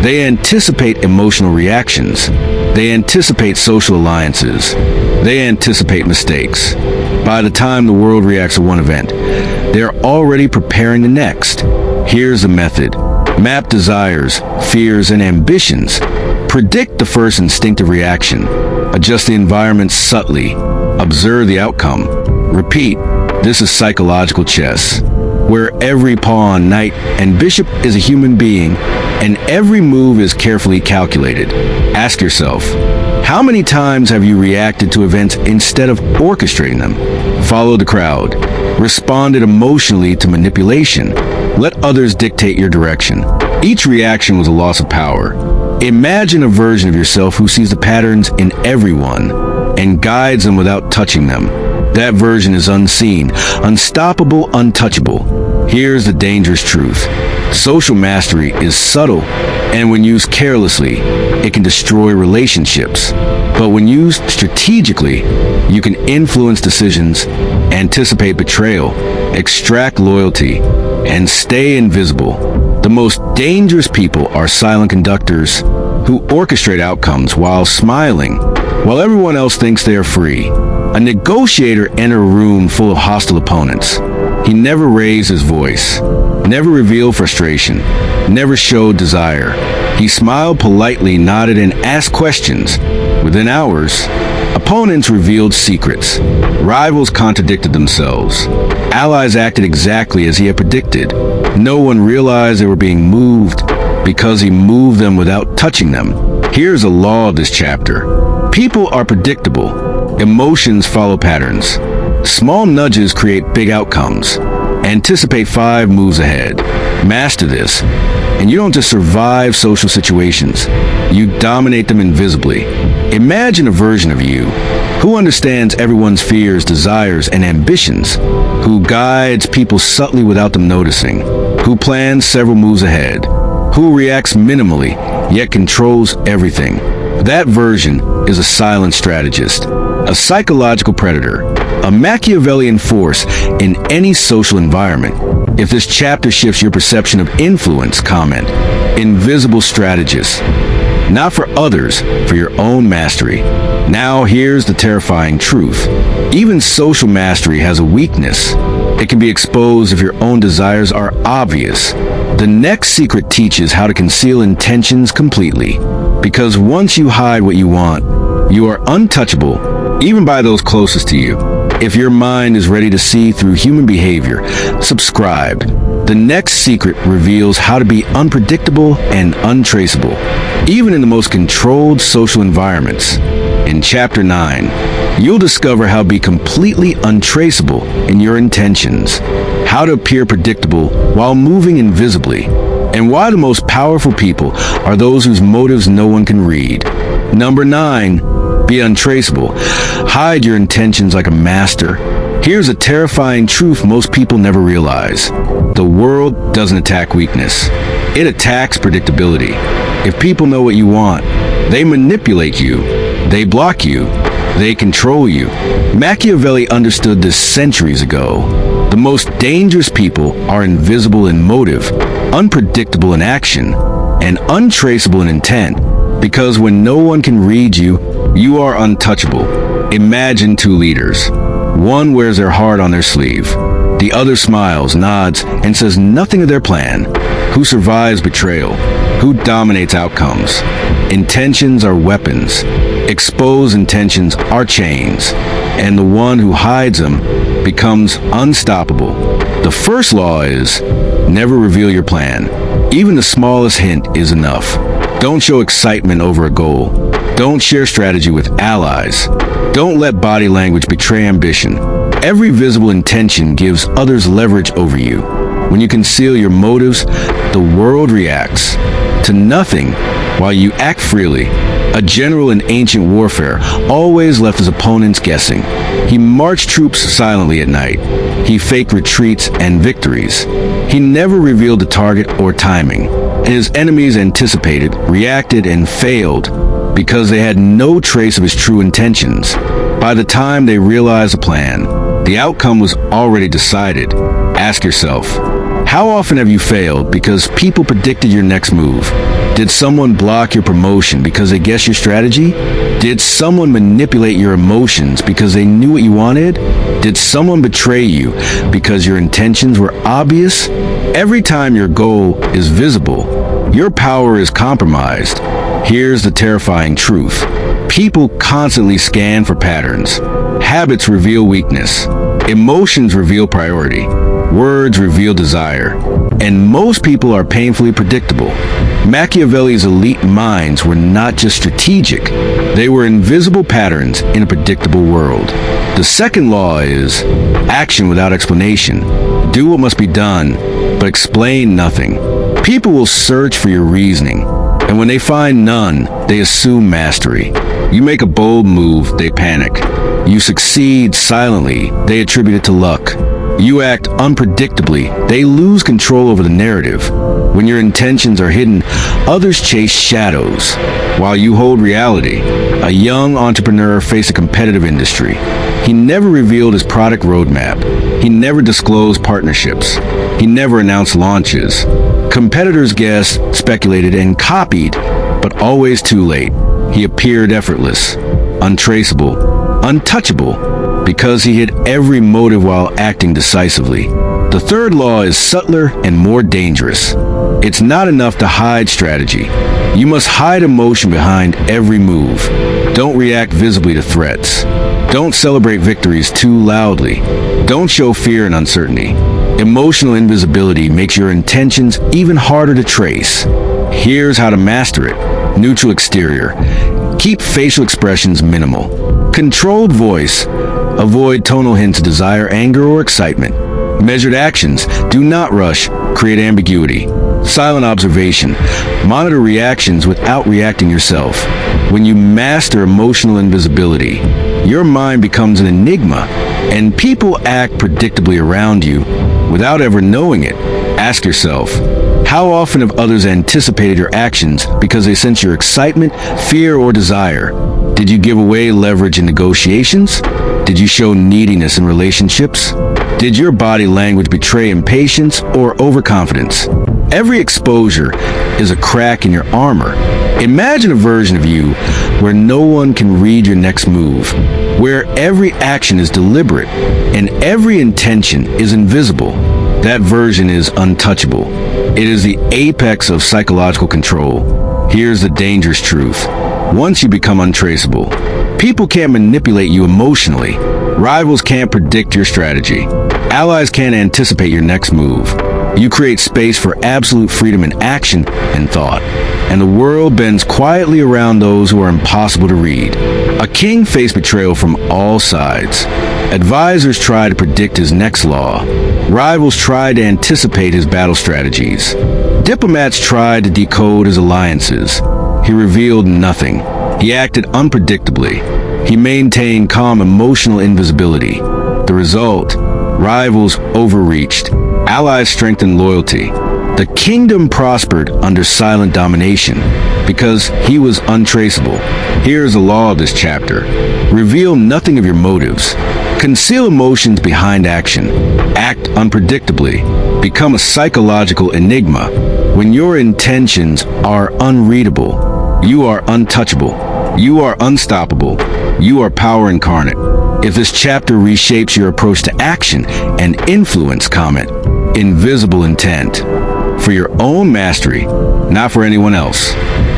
They anticipate emotional reactions. They anticipate social alliances. They anticipate mistakes. By the time the world reacts to one event, they're already preparing the next. Here's the method. Map desires, fears, and ambitions. Predict the first instinctive reaction. Adjust the environment subtly. Observe the outcome. Repeat. This is psychological chess, where every pawn, knight, and bishop is a human being, and every move is carefully calculated. Ask yourself, how many times have you reacted to events instead of orchestrating them? Follow the crowd. Responded emotionally to manipulation. Let others dictate your direction. Each reaction was a loss of power. Imagine a version of yourself who sees the patterns in everyone and guides them without touching them. That version is unseen, unstoppable, untouchable. Here's the dangerous truth. Social mastery is subtle, and when used carelessly, it can destroy relationships. But when used strategically, you can influence decisions, anticipate betrayal, extract loyalty, and stay invisible. The most dangerous people are silent conductors who orchestrate outcomes while smiling, while everyone else thinks they are free. A negotiator entered a room full of hostile opponents. He never raised his voice, never revealed frustration, never showed desire. He smiled politely, nodded, and asked questions. Within hours, opponents revealed secrets. Rivals contradicted themselves. Allies acted exactly as he had predicted. No one realized they were being moved because he moved them without touching them. Here's a law of this chapter. People are predictable. Emotions follow patterns. Small nudges create big outcomes. Anticipate 5 moves ahead. Master this, and you don't just survive social situations. You dominate them invisibly. Imagine a version of you who understands everyone's fears, desires, and ambitions, who guides people subtly without them noticing, who plans several moves ahead, who reacts minimally, yet controls everything. That version is a silent strategist, a psychological predator, a Machiavellian force in any social environment. If this chapter shifts your perception of influence, comment, invisible strategist. Not for others, for your own mastery. Now here's the terrifying truth. Even social mastery has a weakness. It can be exposed if your own desires are obvious. The next secret teaches how to conceal intentions completely. Because once you hide what you want, you are untouchable, even by those closest to you. If your mind is ready to see through human behavior, subscribe. The next secret reveals how to be unpredictable and untraceable, even in the most controlled social environments. In Chapter 9, you'll discover how to be completely untraceable in your intentions, how to appear predictable while moving invisibly, and why the most powerful people are those whose motives no one can read. Number 9, be untraceable. Hide your intentions like a master. Here's a terrifying truth most people never realize. The world doesn't attack weakness. It attacks predictability. If people know what you want, they manipulate you. They block you. They control you. Machiavelli understood this centuries ago. The most dangerous people are invisible in motive, unpredictable in action, and untraceable in intent. Because when no one can read you, you are untouchable. Imagine 2 leaders. One wears their heart on their sleeve. The other smiles, nods, and says nothing of their plan. Who survives betrayal? Who dominates outcomes? Intentions are weapons. Exposed intentions are chains. And the one who hides them becomes unstoppable. The first law is, never reveal your plan. Even the smallest hint is enough. Don't show excitement over a goal. Don't share strategy with allies. Don't let body language betray ambition. Every visible intention gives others leverage over you. When you conceal your motives, the world reacts to nothing while you act freely. A general in ancient warfare always left his opponents guessing. He marched troops silently at night. He faked retreats and victories. He never revealed the target or timing. His enemies anticipated, reacted, and failed because they had no trace of his true intentions. By the time they realized the plan, the outcome was already decided. Ask yourself, how often have you failed because people predicted your next move? Did someone block your promotion because they guessed your strategy? Did someone manipulate your emotions because they knew what you wanted? Did someone betray you because your intentions were obvious? Every time your goal is visible, your power is compromised. Here's the terrifying truth. People constantly scan for patterns. Habits reveal weakness. Emotions reveal priority. Words reveal desire. And most people are painfully predictable. Machiavelli's elite minds were not just strategic. They were invisible patterns in a predictable world. The second law is action without explanation. Do what must be done, but explain nothing. People will search for your reasoning, and when they find none, they assume mastery. You make a bold move, they panic. You succeed silently, they attribute it to luck. You act unpredictably, they lose control over the narrative. When your intentions are hidden, others chase shadows, while you hold reality. A young entrepreneur faced a competitive industry. He never revealed his product roadmap. He never disclosed partnerships. He never announced launches. Competitors guessed, speculated, and copied, but always too late. He appeared effortless, untraceable, untouchable, because he hid every motive while acting decisively. The third law is subtler and more dangerous. It's not enough to hide strategy. You must hide emotion behind every move. Don't react visibly to threats. Don't celebrate victories too loudly. Don't show fear and uncertainty. Emotional invisibility makes your intentions even harder to trace. Here's how to master it. Neutral exterior. Keep facial expressions minimal. Controlled voice. Avoid tonal hints of desire, anger, or excitement. Measured actions. Do not rush. Create ambiguity. Silent observation. Monitor reactions without reacting yourself. When you master emotional invisibility, your mind becomes an enigma, and people act predictably around you without ever knowing it. Ask yourself, how often have others anticipated your actions because they sense your excitement, fear, or desire? Did you give away leverage in negotiations? Did you show neediness in relationships? Did your body language betray impatience or overconfidence? Every exposure is a crack in your armor. Imagine a version of you where no one can read your next move, where every action is deliberate and every intention is invisible. That version is untouchable. It is the apex of psychological control. Here's the dangerous truth. Once you become untraceable, people can't manipulate you emotionally. Rivals can't predict your strategy. Allies can't anticipate your next move. You create space for absolute freedom in action and thought, and the world bends quietly around those who are impossible to read. A king faced betrayal from all sides. Advisors try to predict his next law. Rivals try to anticipate his battle strategies. Diplomats tried to decode his alliances. He revealed nothing. He acted unpredictably. He maintained calm emotional invisibility. The result, rivals overreached. Allies strengthened loyalty. The kingdom prospered under silent domination because he was untraceable. Here is the law of this chapter. Reveal nothing of your motives. Conceal emotions behind action. Act unpredictably. Become a psychological enigma. When your intentions are unreadable, you are untouchable. You are unstoppable. You are power incarnate. If this chapter reshapes your approach to action and influence, comment invisible intent. For your own mastery, not for anyone else.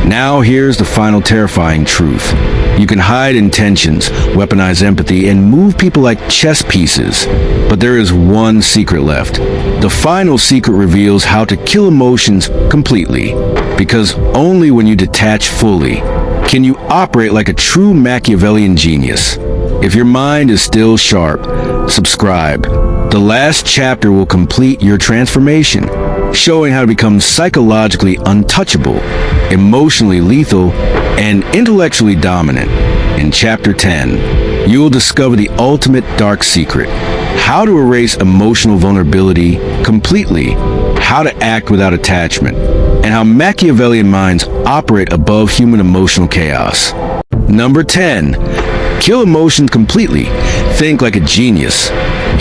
Now here's the final terrifying truth. You can hide intentions, weaponize empathy, and move people like chess pieces. But there is one secret left. The final secret reveals how to kill emotions completely. Because only when you detach fully Can you operate like a true Machiavellian genius? If your mind is still sharp, subscribe. The last chapter will complete your transformation, showing how to become psychologically untouchable, emotionally lethal, and intellectually dominant. In Chapter 10, you will discover the ultimate dark secret: how to erase emotional vulnerability completely, how to act without attachment, and how Machiavellian minds operate above human emotional chaos. Number 10. Kill emotions completely. Think like a genius.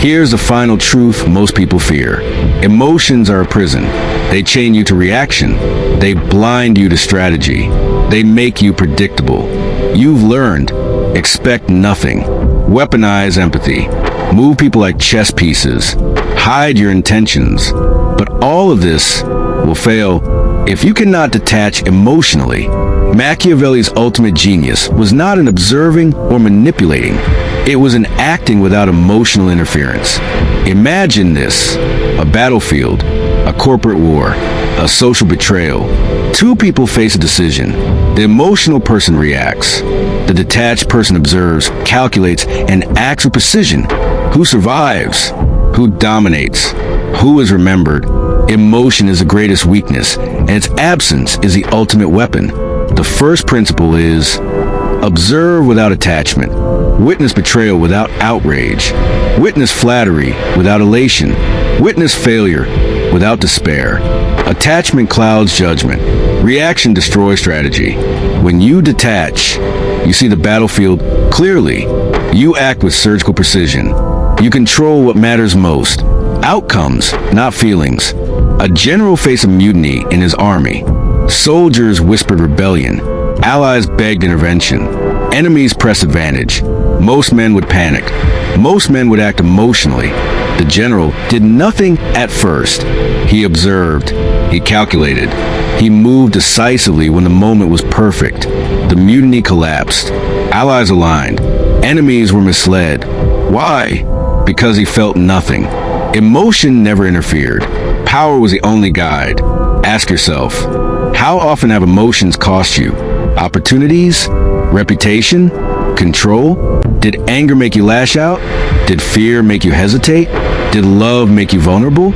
Here's the final truth most people fear. Emotions are a prison. They chain you to reaction. They blind you to strategy. They make you predictable. You've learned. Expect nothing. Weaponize empathy. Move people like chess pieces. Hide your intentions. But all of this will fail if you cannot detach emotionally. Machiavelli's ultimate genius was not in observing or manipulating. It was in acting without emotional interference. Imagine this: a battlefield, a corporate war, a social betrayal. Two people face a decision. The emotional person reacts. The detached person observes, calculates, and acts with precision. Who survives? Who dominates? Who is remembered? Emotion is the greatest weakness, and its absence is the ultimate weapon. The first principle is: observe without attachment. Witness betrayal without outrage. Witness flattery without elation. Witness failure without despair. Attachment clouds judgment. Reaction destroys strategy. When you detach, you see the battlefield clearly. You act with surgical precision. You control what matters most: outcomes, not feelings. A general faced a mutiny in his army. Soldiers whispered rebellion. Allies begged intervention. Enemies pressed advantage. Most men would panic. Most men would act emotionally. The general did nothing at first. He observed. He calculated. He moved decisively when the moment was perfect. The mutiny collapsed. Allies aligned. Enemies were misled. Why? Because he felt nothing. Emotion never interfered. Power was the only guide. Ask yourself, how often have emotions cost you? Opportunities? Reputation? Control? Did anger make you lash out? Did fear make you hesitate? Did love make you vulnerable?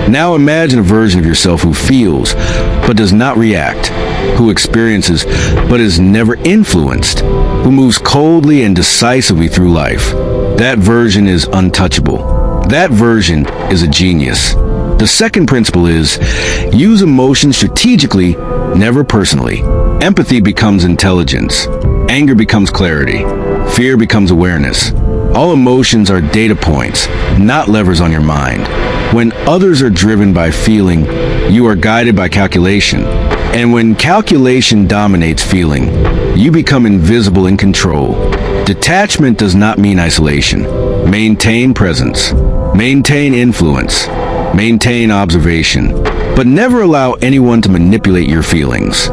Now imagine a version of yourself who feels but does not react, who experiences but is never influenced, who moves coldly and decisively through life. That version is untouchable. That version is a genius. The second principle is: use emotion strategically, never personally. Empathy becomes intelligence. Anger becomes clarity. Fear becomes awareness. All emotions are data points, not levers on your mind. When others are driven by feeling, you are guided by calculation. And when calculation dominates feeling, you become invisible in control. Detachment does not mean isolation. Maintain presence. Maintain influence. Maintain observation. But never allow anyone to manipulate your feelings.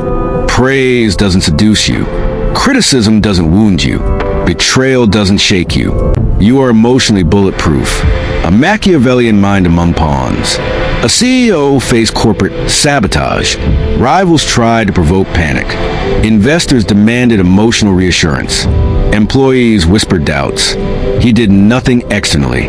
Praise doesn't seduce you. Criticism doesn't wound you. Betrayal doesn't shake you. You are emotionally bulletproof. A Machiavellian mind among pawns. A CEO faced corporate sabotage. Rivals tried to provoke panic. Investors demanded emotional reassurance. Employees whispered doubts. He did nothing externally.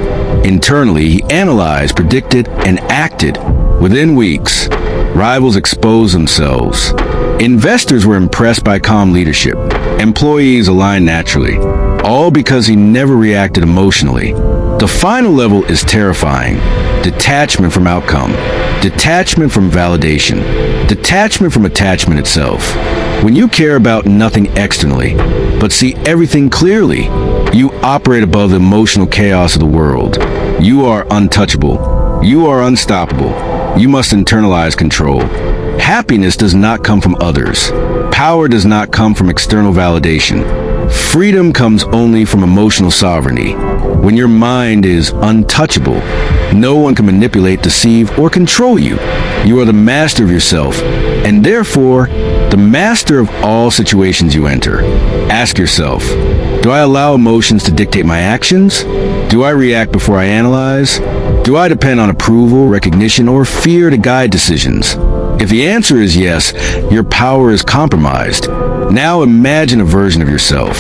Internally, he analyzed, predicted, and acted. Within weeks, rivals exposed themselves. Investors were impressed by calm leadership. Employees aligned naturally. All because he never reacted emotionally. The final level is terrifying. Detachment from outcome. Detachment from validation. Detachment from attachment itself. When you care about nothing externally, but see everything clearly, you operate above the emotional chaos of the world. You are untouchable. You are unstoppable. You must internalize control. Happiness does not come from others. Power does not come from external validation. Freedom comes only from emotional sovereignty. When your mind is untouchable, no one can manipulate, deceive, or control you. You are the master of yourself, and therefore, the master of all situations you enter. Ask yourself, do I allow emotions to dictate my actions? Do I react before I analyze? Do I depend on approval, recognition, or fear to guide decisions? If the answer is yes, your power is compromised. Now imagine a version of yourself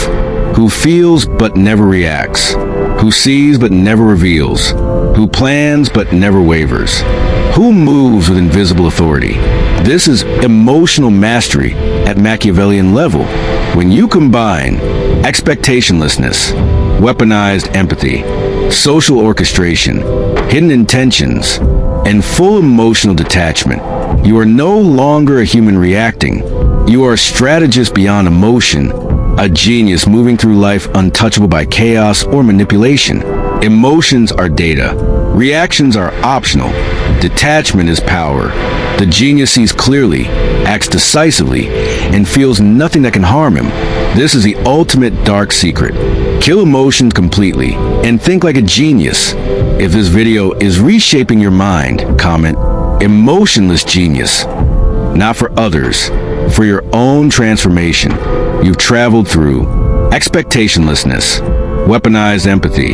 who feels but never reacts, who sees but never reveals, who plans but never wavers, who moves with invisible authority. This is emotional mastery at Machiavellian level. When you combine expectationlessness, weaponized empathy, social orchestration, hidden intentions, and full emotional detachment, you are no longer a human reacting. You are a strategist beyond emotion, a genius moving through life untouchable by chaos or manipulation. Emotions are data. Reactions are optional. Detachment is power. The genius sees clearly, acts decisively, and feels nothing that can harm him. This is the ultimate dark secret. Kill emotions completely and think like a genius. If this video is reshaping your mind, comment, emotionless genius. Not for others, for your own transformation. You've traveled through expectationlessness, weaponized empathy,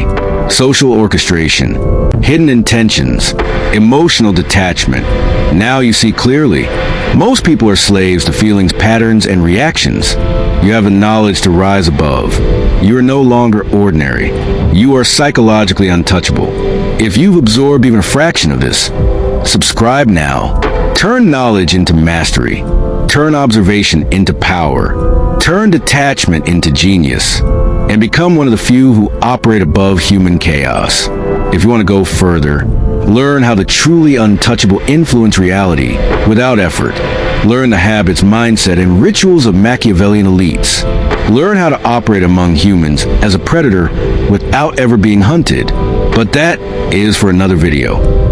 social orchestration, hidden intentions, emotional detachment. Now you see clearly. Most people are slaves to feelings, patterns, and reactions. You have the knowledge to rise above. You are no longer ordinary. You are psychologically untouchable. If you've absorbed even a fraction of this, subscribe now. Turn knowledge into mastery. Turn observation into power. Turn detachment into genius. And become one of the few who operate above human chaos. If you want to go further, learn how the truly untouchable influence reality without effort. Learn the habits, mindset, and rituals of Machiavellian elites. Learn how to operate among humans as a predator without ever being hunted. But that is for another video.